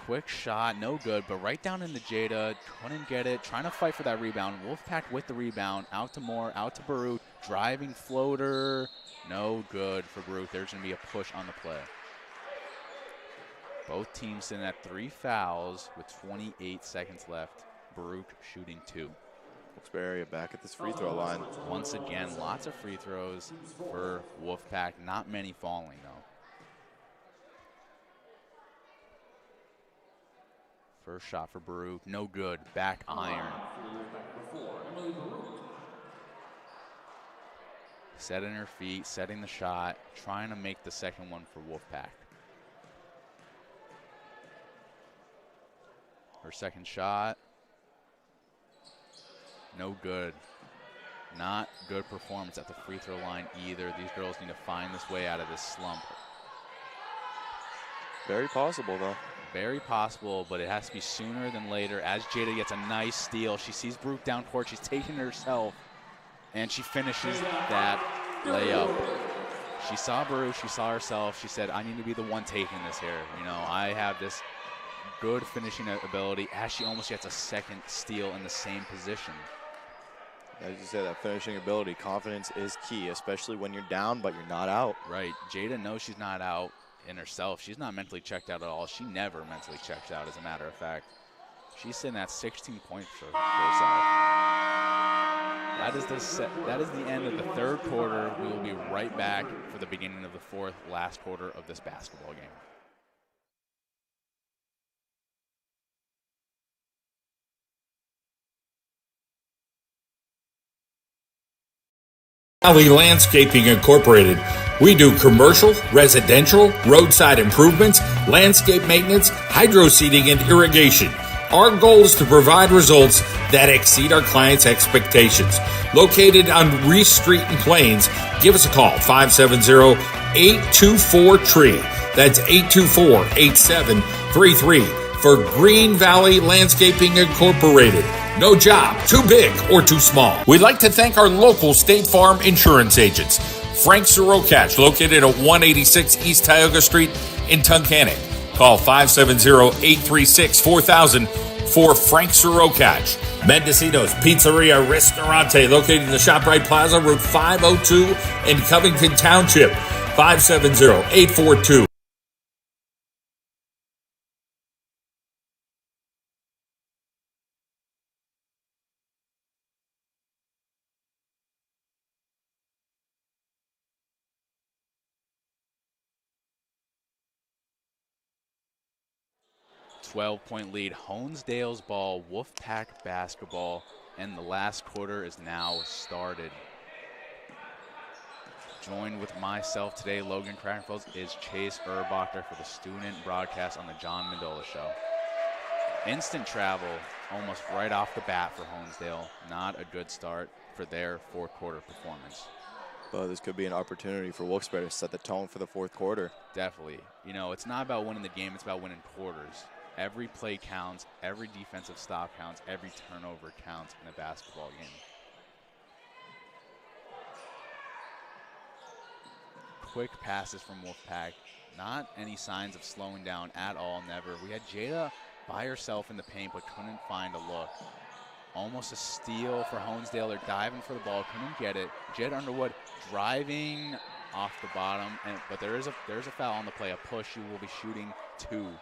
Quick shot, no good, but right down into Jada. Couldn't get it. Trying to fight for that rebound. Wolfpack with the rebound. Out to Moore, out to Baruch. Driving floater. No good for Baruch. There's going to be a push on the play. Both teams sitting at 3 fouls with 28 seconds left. Baruch shooting 2. Barre back at this free throw line. Once again, lots of free throws for Wolfpack. Not many falling, though. First shot for Baruch, no good. Back iron. Setting her feet, setting the shot, trying to make the second one for Wolfpack. Her second shot, no good. Not good performance at the free throw line either. These girls need to find this way out of this slump. Very possible, though. Very possible, but it has to be sooner than later. As Jada gets a nice steal, she sees Baruch down court. She's taking it herself, and she finishes that layup. She saw Baruch. She saw herself. She said, I need to be the one taking this here. You know, I have this good finishing ability, as she almost gets a second steal in the same position. As you said, that finishing ability, confidence is key, especially when you're down, but you're not out. Right. Jada knows she's not out in herself. She's not mentally checked out at all. She never mentally checks out, as a matter of fact. She's sitting at 16 points for herself. That is the end of the third quarter. We will be right back for the beginning of the fourth, last quarter of this basketball game. Valley Landscaping Incorporated. We do commercial, residential, roadside improvements, landscape maintenance, hydro seeding, and irrigation. Our goal is to provide results that exceed our clients' expectations. Located on Reese Street in Plains, give us a call, 570-824-TREE. That's 824-8733 for Green Valley Landscaping Incorporated. No job too big or too small. We'd like to thank our local State Farm insurance agents. Frank Sorokash, located at 186 East Tioga Street in Tunkhannock. Call 570-836-4000 for Frank Sorokash. Mendocino's Pizzeria Ristorante, located in the ShopRite Plaza, Route 502 in Covington Township. 570-842. 12-point lead. Honesdale's ball, Wolfpack basketball, and the last quarter is now started. Joined with myself today, Logan Krakenfeld, is Chase Urbacher for the student broadcast on the John Mendola Show. Instant travel almost right off the bat for Honesdale. Not a good start for their fourth quarter performance. But this could be an opportunity for Wilkes to set the tone for the fourth quarter. Definitely. You know, it's not about winning the game, it's about winning quarters. Every play counts, every defensive stop counts, every turnover counts in a basketball game. Quick passes from Wolfpack. Not any signs of slowing down at all, never. We had Jada by herself in the paint, but couldn't find a look. Almost a steal for Honesdale. They're diving for the ball, couldn't get it. Jed Underwood driving off the bottom, but there is a foul on the play, a push. You will be shooting two.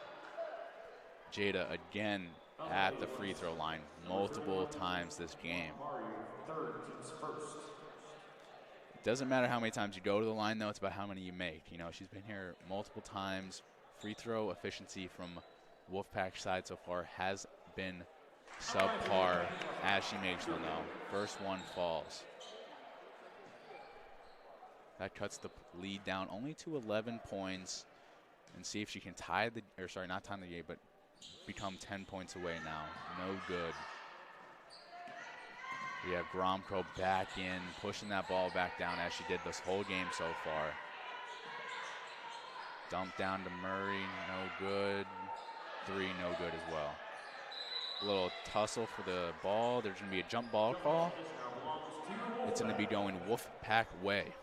Jada again at the free throw line multiple times this game. It doesn't matter how many times you go to the line, though. It's about how many you make. You know, she's been here multiple times. Free throw efficiency from Wolfpack's side so far has been subpar as she makes them, though. First one falls. That cuts the lead down only to 11 points, and see if she can tie the, or sorry, not tie the game, but become 10 points away now. No good. We have Gromko back in, pushing that ball back down as she did this whole game so far. Dump down to Murray, no good. Three, no good as well. A little tussle for the ball. There's going to be a jump ball call. It's going to be going Wolfpack way.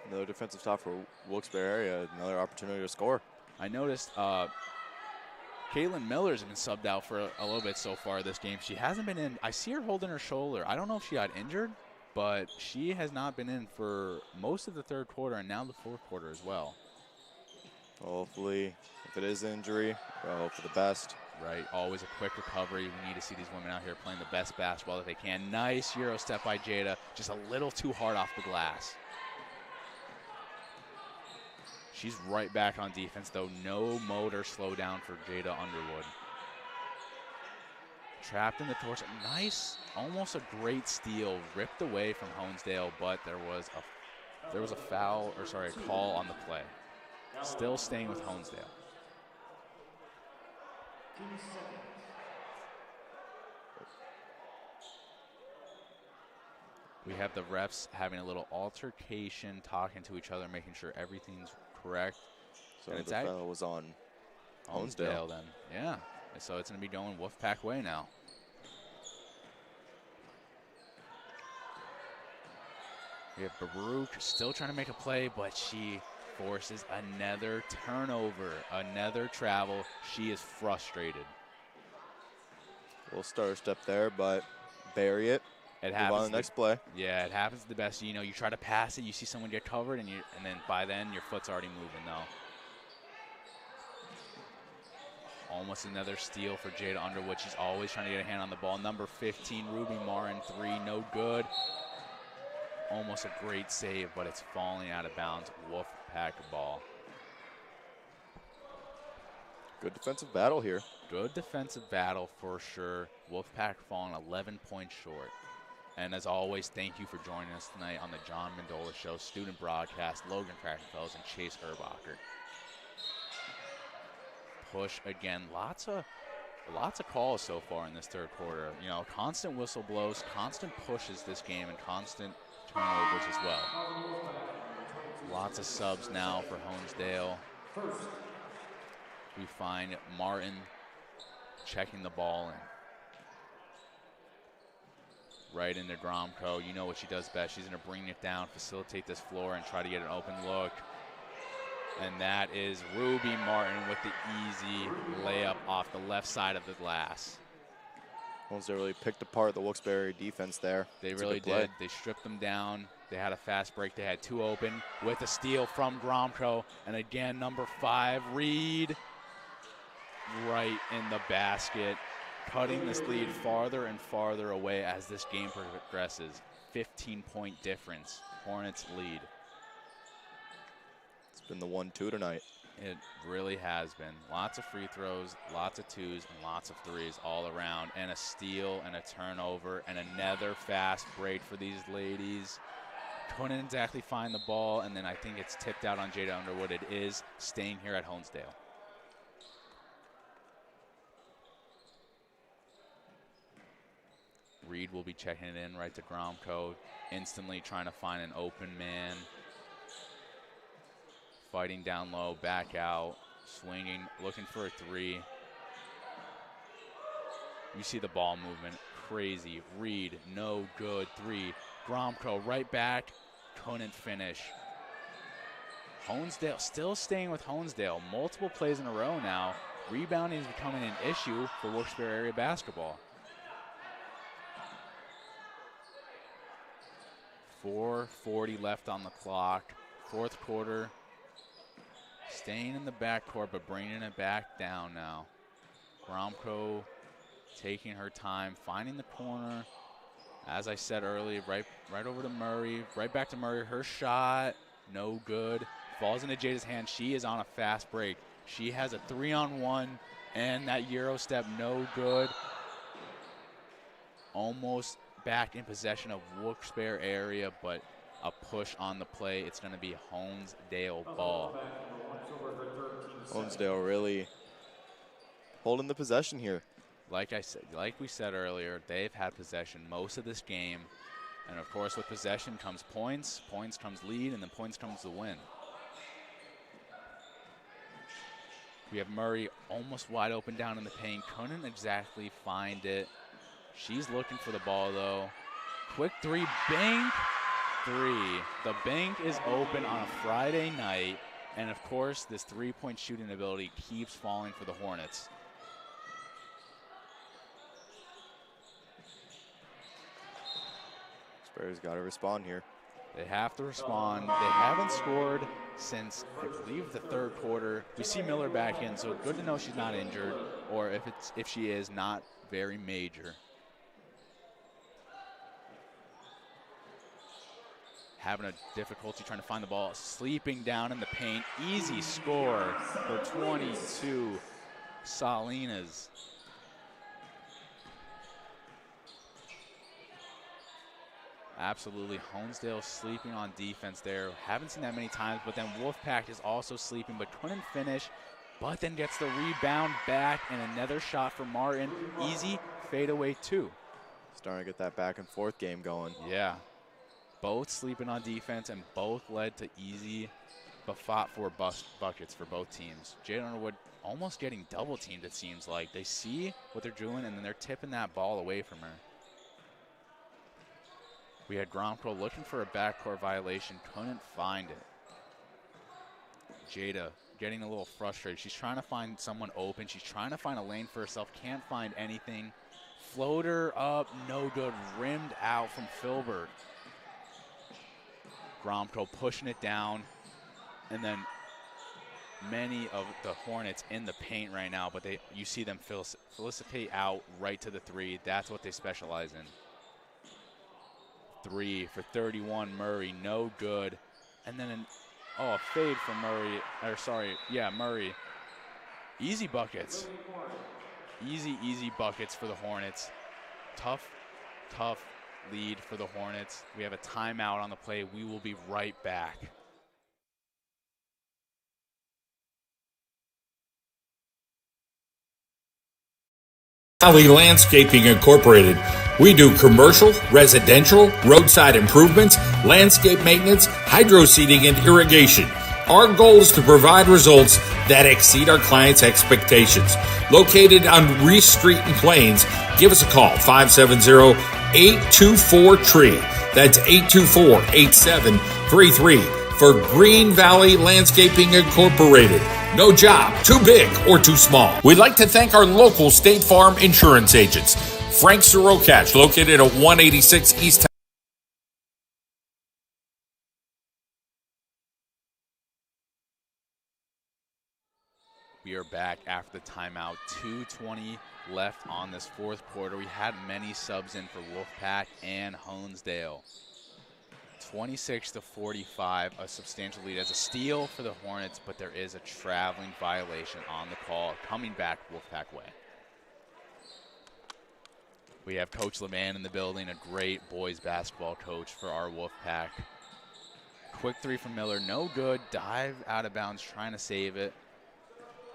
Another defensive stop for Wilkes-Barre area. Another opportunity to score. I noticed Caitlin Miller's been subbed out for a little bit so far this game. She hasn't been in. I see her holding her shoulder. I don't know if she got injured, but she has not been in for most of the third quarter and now the fourth quarter as well. Hopefully, if it is injury, we'll hope for the best. Right, always a quick recovery. We need to see these women out here playing the best basketball that they can. Nice Euro step by Jada, just a little too hard off the glass. She's right back on defense, though. No motor slowdown for Jada Underwood. Trapped in the torch. Nice, almost a great steal. Ripped away from Honesdale, but there was a foul, or sorry, a call on the play. Still staying with Honesdale. We have the refs having a little altercation, talking to each other, making sure everything's correct. So the foul was on Honesdale then. Yeah. So it's going to be going Wolfpack way now. We have Baruch still trying to make a play, but she forces another turnover, another travel. She is frustrated. Little stutter step there, but bury it. It Move happens. on to the next play. Yeah, it happens the best. You know, you try to pass it, you see someone get covered, and then by then your foot's already moving though. Almost another steal for Jada Underwood. She's always trying to get a hand on the ball. Number 15, Ruby Martin, 3, no good. Almost a great save, but it's falling out of bounds. Wolfpack ball. Good defensive battle here. Good defensive battle for sure. Wolfpack falling 11 points short. And as always, thank you for joining us tonight on the John Mendola Show. Student broadcast, Logan Krakenfels and Chase Herbacher. Push again. Lots of calls so far in this third quarter. You know, constant whistle blows, constant pushes this game, and constant turnovers as well. Lots of subs now for Honesdale. We find Martin checking the ball in. Right into Gromko. You know what she does best. She's going to bring it down, facilitate this floor, and try to get an open look. And that is Ruby Martin with the easy layup off the left side of the glass. Honesdale really picked apart the Wilkes-Barre defense there. They really did. They stripped them down. They had a fast break. They had 2 open with a steal from Gromko. And again, number 5, Reed, right in the basket, cutting this lead farther and farther away as this game progresses. 15-point difference. Hornets lead. It's been the 1-2 tonight. It really has been. Lots of free throws, lots of 2s, and lots of 3s all around. And a steal and a turnover and another fast break for these ladies. Couldn't exactly find the ball, and then I think it's tipped out on Jada Underwood. It is staying here at Honesdale. Reed will be checking it in right to Gromko, instantly trying to find an open man. Fighting down low, back out, swinging, looking for a 3. You see the ball movement, crazy. Reed, no good, 3. Gromko right back, couldn't finish. Honesdale still staying with Honesdale. Multiple plays in a row now. Rebounding is becoming an issue for Wilkes-Barre area basketball. 4:40 left on the clock. Fourth quarter. Staying in the backcourt, but bringing it back down now. Gromko taking her time, finding the corner. As I said earlier, right over to Murray, right back to Murray. Her shot, no good. Falls into Jada's hand. She is on a fast break. She has a 3-on-1, and that Euro step, no good. Almost back in possession of Wilkes-Barre area, but a push on the play. It's going to be Honesdale ball. Honesdale really holding the possession here. Like we said earlier, they've had possession most of this game. And of course, with possession comes points, points comes lead, and then points comes the win. We have Murray almost wide open down in the paint. Couldn't exactly find it. She's looking for the ball, though. Quick 3, bank 3. The bank is open on a Friday night. And, of course, this 3-point shooting ability keeps falling for the Hornets. Sparrows got to respond here. They have to respond. They haven't scored since, I believe, the third quarter. We see Miller back in, so good to know she's not injured, or if she is, not very major. Having a difficulty trying to find the ball, sleeping down in the paint. Easy score for 22, Salinas. Absolutely, Honesdale sleeping on defense there. Haven't seen that many times, but then Wolfpack is also sleeping, but couldn't finish, but then gets the rebound back, and another shot for Martin. Easy fadeaway 2. Starting to get that back and forth game going. Yeah. Both sleeping on defense and both led to easy but fought for buckets for both teams. Jada Underwood almost getting double teamed, it seems like. They see what they're doing, and then they're tipping that ball away from her. We had Gromko looking for a backcourt violation, couldn't find it. Jada getting a little frustrated. She's trying to find someone open. She's trying to find a lane for herself, can't find anything. Floater up, no good. Rimmed out from Filbert. Gromko pushing it down. And then many of the Hornets in the paint right now, but you see them felicitate out right to the three. That's what they specialize in. Three for 31, Murray, no good. And then a fade from Murray, Murray. Easy buckets. Easy buckets for the Hornets. Tough lead for the Hornets. We have a timeout on the play. We will be right back. Valley Landscaping Incorporated. We do commercial, residential, roadside improvements, landscape maintenance, hydro seeding, and irrigation. Our goal is to provide results that exceed our clients' expectations. Located on Reese Street in Plains, give us a call, 570-824-TREE. That's 824-8733 for Green Valley Landscaping Incorporated. No job too big or too small. We'd like to thank our local State Farm insurance agents. Frank Sirokach, located at 186 East. We are back after the timeout. 2:20 left on this fourth quarter. We had many subs in for Wolfpack and Honesdale. 26-45, a substantial lead as a steal for the Hornets, but there is a traveling violation on the call coming back Wolfpack way. We have Coach LeMan in the building, a great boys basketball coach for our Wolfpack. Quick three from Miller, no good. Dive out of bounds, trying to save it,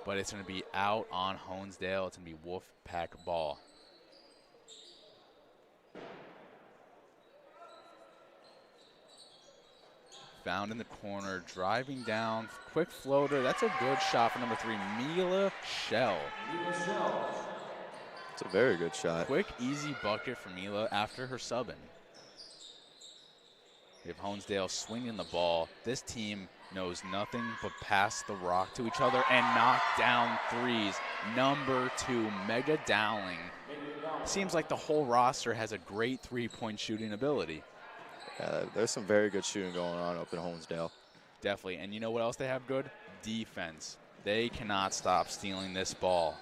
but it's going to be out on Honesdale. It's going to be Wolfpack ball. Found in the corner, driving down, quick floater. That's a good shot for number 3, Mila Shell. It's a very good shot. Quick, easy bucket for Mila after her subbing. We have Honesdale swinging the ball. This team knows nothing but pass the rock to each other and knock down threes. Number 2, Mega Dowling. Seems like the whole roster has a great three-point shooting ability. Yeah, there's some very good shooting going on up in Honesdale. Definitely. And you know what else they have good? Defense. They cannot stop stealing this ball.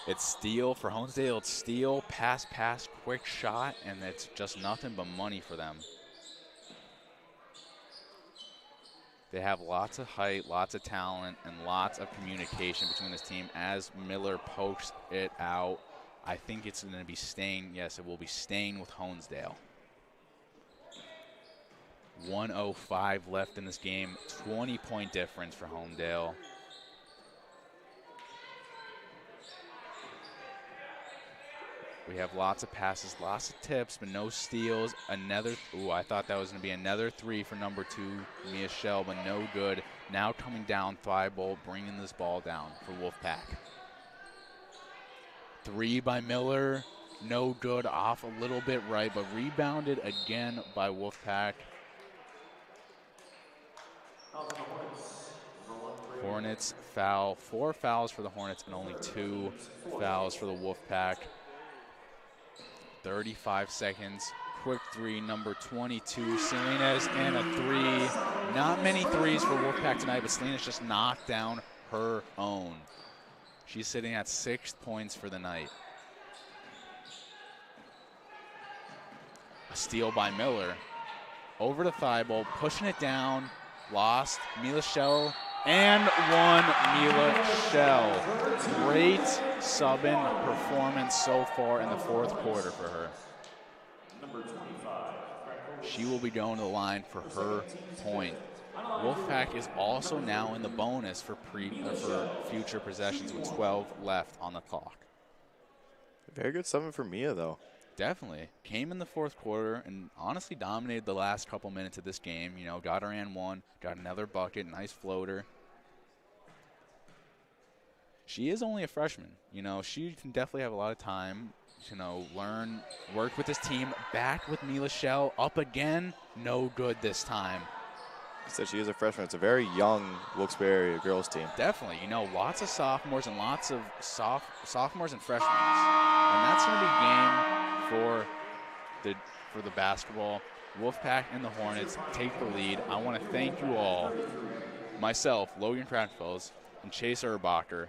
It's steal for Honesdale. It's steal, pass, quick shot, and it's just nothing but money for them. They have lots of height, lots of talent, and lots of communication between this team as Miller pokes it out. I think it's going to be staying. Yes, it will be staying with Honesdale. 1:05 left in this game. 20-point difference for Honesdale. We have lots of passes, lots of tips, but no steals. Another, I thought that was going to be another 3 for number 2, Mia Shell, but no good. Now coming down, Thibault, bringing this ball down for Wolfpack. 3 by Miller, no good, off a little bit right, but rebounded again by Wolfpack. Hornets foul, 4 fouls for the Hornets and only 2 fouls for the Wolfpack. 35 seconds, quick 3, number 22, Salinas, and a 3. Not many threes for Wolfpack tonight, but Salinas just knocked down her own. She's sitting at 6 points for the night. A steal by Miller. Over to Thibault, pushing it down. Lost. Mila Shell. And one Mila Shell. Great subbing performance so far in the fourth quarter for her. She will be going to the line for her point. Wolfpack is also now in the bonus for future possessions with 12 left on the clock. Very good summon for Mia, though. Definitely. Came in the fourth quarter and honestly dominated the last couple minutes of this game. You know, got her and one, got another bucket, nice floater. She is only a freshman. You know, she can definitely have a lot of time, you know, learn, work with this team. Back with Mila Shell, up again, no good this time. said she is a freshman. It's a very young Wilkes-Barre area girls team. Definitely. You know, lots of sophomores and lots of sophomores and freshmen. And that's going to be game for the basketball. Wolfpack and the Hornets take the lead. I want to thank you all, myself, Logan Pratfells, and Chase Erbacher,